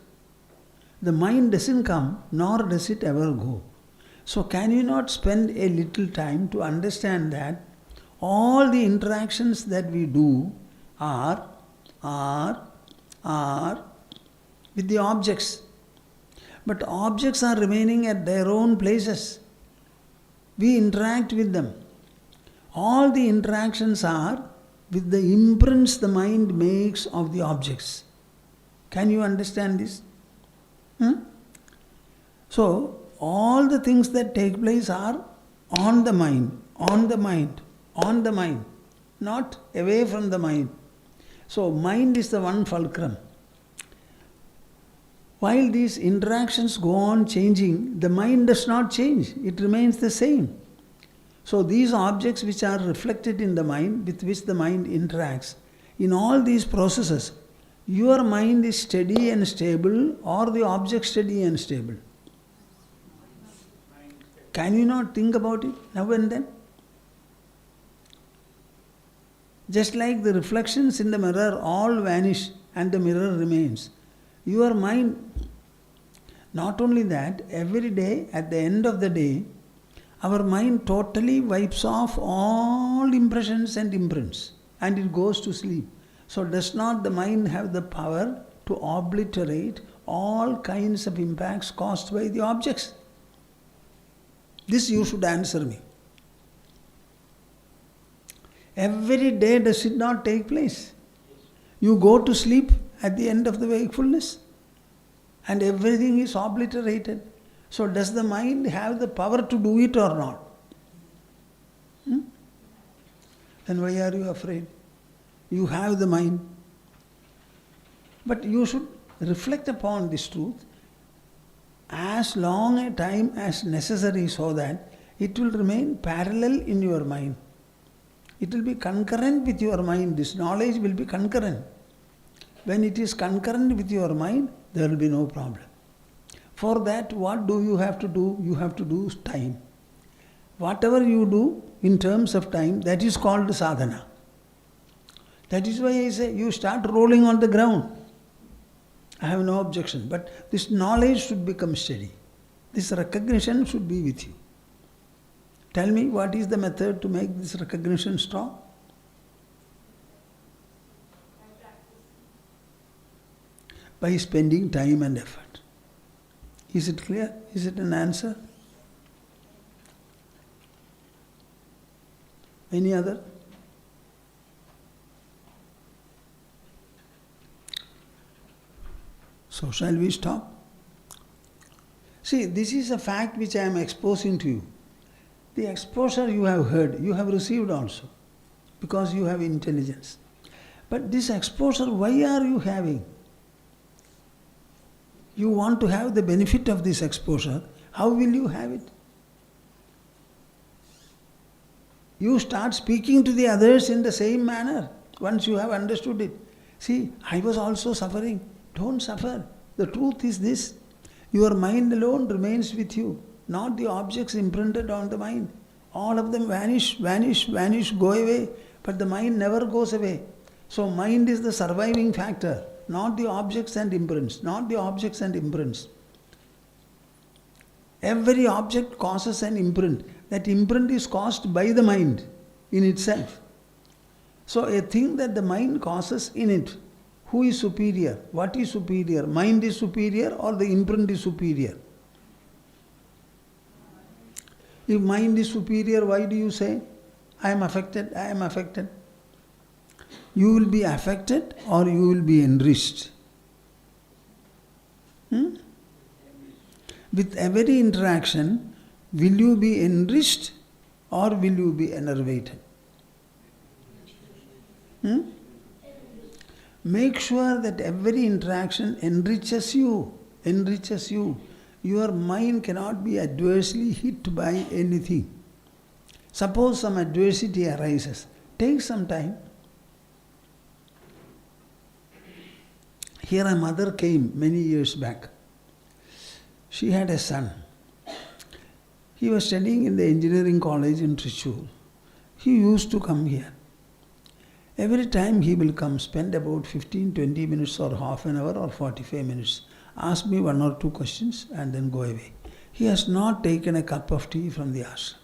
The mind doesn't come, nor does it ever go. So can you not spend a little time to understand that all the interactions that we do are with the objects. But objects are remaining at their own places. We interact with them. All the interactions are with the imprints the mind makes of the objects. Can you understand this? So, all the things that take place are on the mind, on the mind, on the mind, not away from the mind. So, mind is the one fulcrum. While these interactions go on changing, the mind does not change, it remains the same. So these objects which are reflected in the mind, with which the mind interacts, in all these processes, your mind is steady and stable, or the object steady and stable? Can you not think about it now and then? Just like the reflections in the mirror all vanish and the mirror remains. Your mind, not only that, every day, at the end of the day, our mind totally wipes off all impressions and imprints and it goes to sleep. So does not the mind have the power to obliterate all kinds of impacts caused by the objects? This you should answer me. Every day does it not take place? You go to sleep at the end of the wakefulness and everything is obliterated. So does the mind have the power to do it or not? Then why are you afraid? You have the mind. But you should reflect upon this truth as long a time as necessary so that it will remain parallel in your mind. It will be concurrent with your mind. This knowledge will be concurrent. When it is concurrent with your mind, there will be no problem. For that, what do you have to do? You have to do time. Whatever you do in terms of time, that is called sadhana. That is why I say you start rolling on the ground. I have no objection. But this knowledge should become steady. This recognition should be with you. Tell me, what is the method to make this recognition strong? By spending time and effort. Is it clear? Is it an answer? Any other? So shall we stop? See, this is a fact which I am exposing to you. The exposure you have heard, you have received also, because you have intelligence. But this exposure, why are you having? You want to have the benefit of this exposure. How will you have it? You start speaking to the others in the same manner once you have understood it. See, I was also suffering. Don't suffer. The truth is this. Your mind alone remains with you, not the objects imprinted on the mind. All of them vanish, vanish, vanish, go away. But the mind never goes away. So mind is the surviving factor, not the objects and imprints, not the objects and imprints. Every object causes an imprint. That imprint is caused by the mind in itself. So a thing that the mind causes in it, who is superior? What is superior? Mind is superior or the imprint is superior? If mind is superior, why do you say, I am affected, I am affected? You will be affected or you will be enriched. Hmm? With every interaction, will you be enriched or will you be enervated? Hmm? Make sure that every interaction enriches you. Enriches you. Your mind cannot be adversely hit by anything. Suppose some adversity arises. Take some time. Here a mother came many years back. She had a son. He was studying in the engineering college in Tirtha. He used to come here. Every time he will come, spend about 15-20 minutes or half an hour or 45 minutes. Ask me 1 or 2 questions and then go away. He has not taken a cup of tea from the ashram.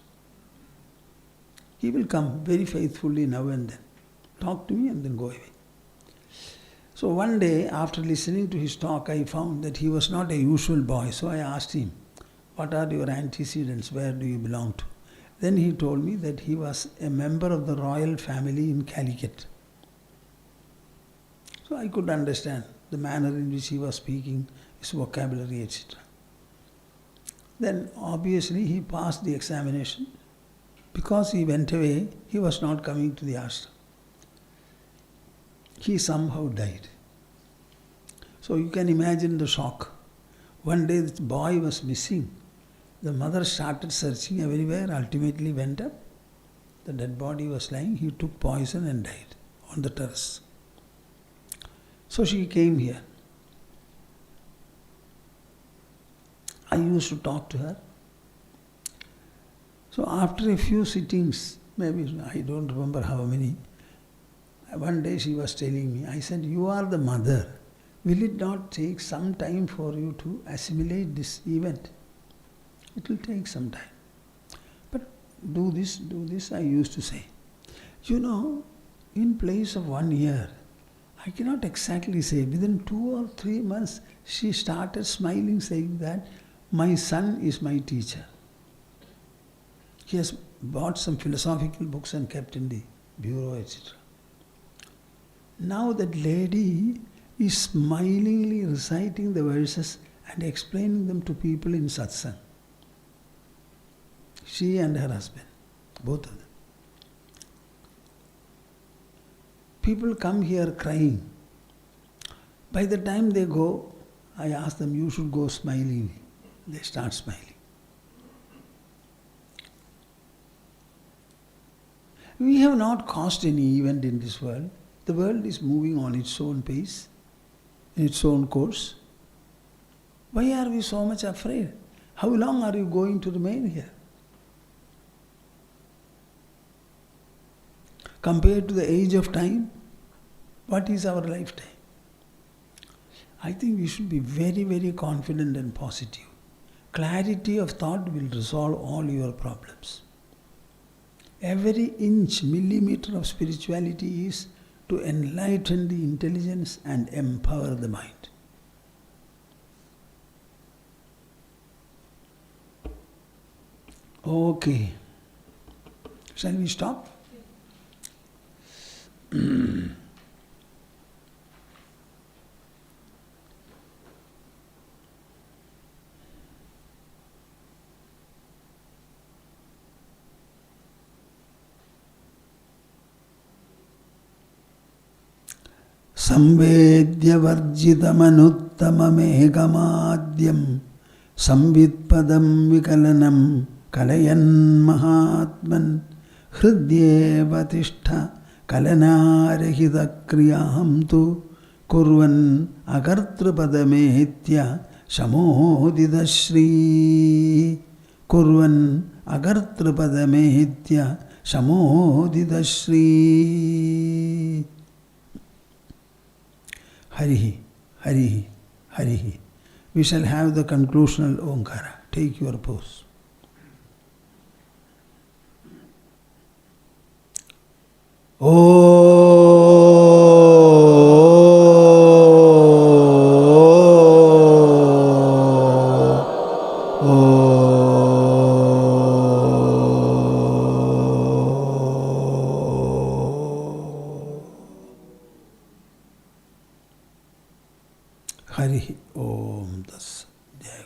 He will come very faithfully now and then. Talk to me and then go away. So one day, after listening to his talk, I found that he was not a usual boy. So I asked him, what are your antecedents? Where do you belong to? Then he told me that he was a member of the royal family in Calicut. So I could understand the manner in which he was speaking, his vocabulary, etc. Then obviously he passed the examination. Because he went away, he was not coming to the ashram. He somehow died. So you can imagine the shock. One day this boy was missing. The mother started searching everywhere, ultimately went up. The dead body was lying. He took poison and died on the terrace. So she came here. I used to talk to her. So after a few sittings, maybe I don't remember how many, one day she was telling me, I said, you are the mother. Will it not take some time for you to assimilate this event? It will take some time. But do this, I used to say. You know, in place of 1 year, I cannot exactly say, within 2 or 3 months, she started smiling, saying that, my son is my teacher. He has bought some philosophical books and kept in the bureau, etc. Now that lady is smilingly reciting the verses and explaining them to people in satsang. She and her husband, both of them. People come here crying. By the time they go, I ask them, you should go smiling. They start smiling. We have not caused any event in this world. The world is moving on its own pace, in its own course. Why are we so much afraid? How long are you going to remain here? Compared to the age of time, what is our lifetime? I think we should be very, very confident and positive. Clarity of thought will resolve all your problems. Every inch, millimeter of spirituality is to enlighten the intelligence and empower the mind. Okay. Shall we stop? संवेद्यवर्जितमनुत्तममेघमाद्यं संवित्पदं विकलनं कलयन् महात्मन् हृद्येव तिष्ठ कलनारहितक्रियां तु कुर्वन् अकर्तृपदमेत्य शमोदितश्री कुर्वन् अकर्तृपदमेत्य शमोदितश्री. Harihi, Harihi, Harihi. We shall have the conclusional Omkara. Take your pose. Hari Om Das Jai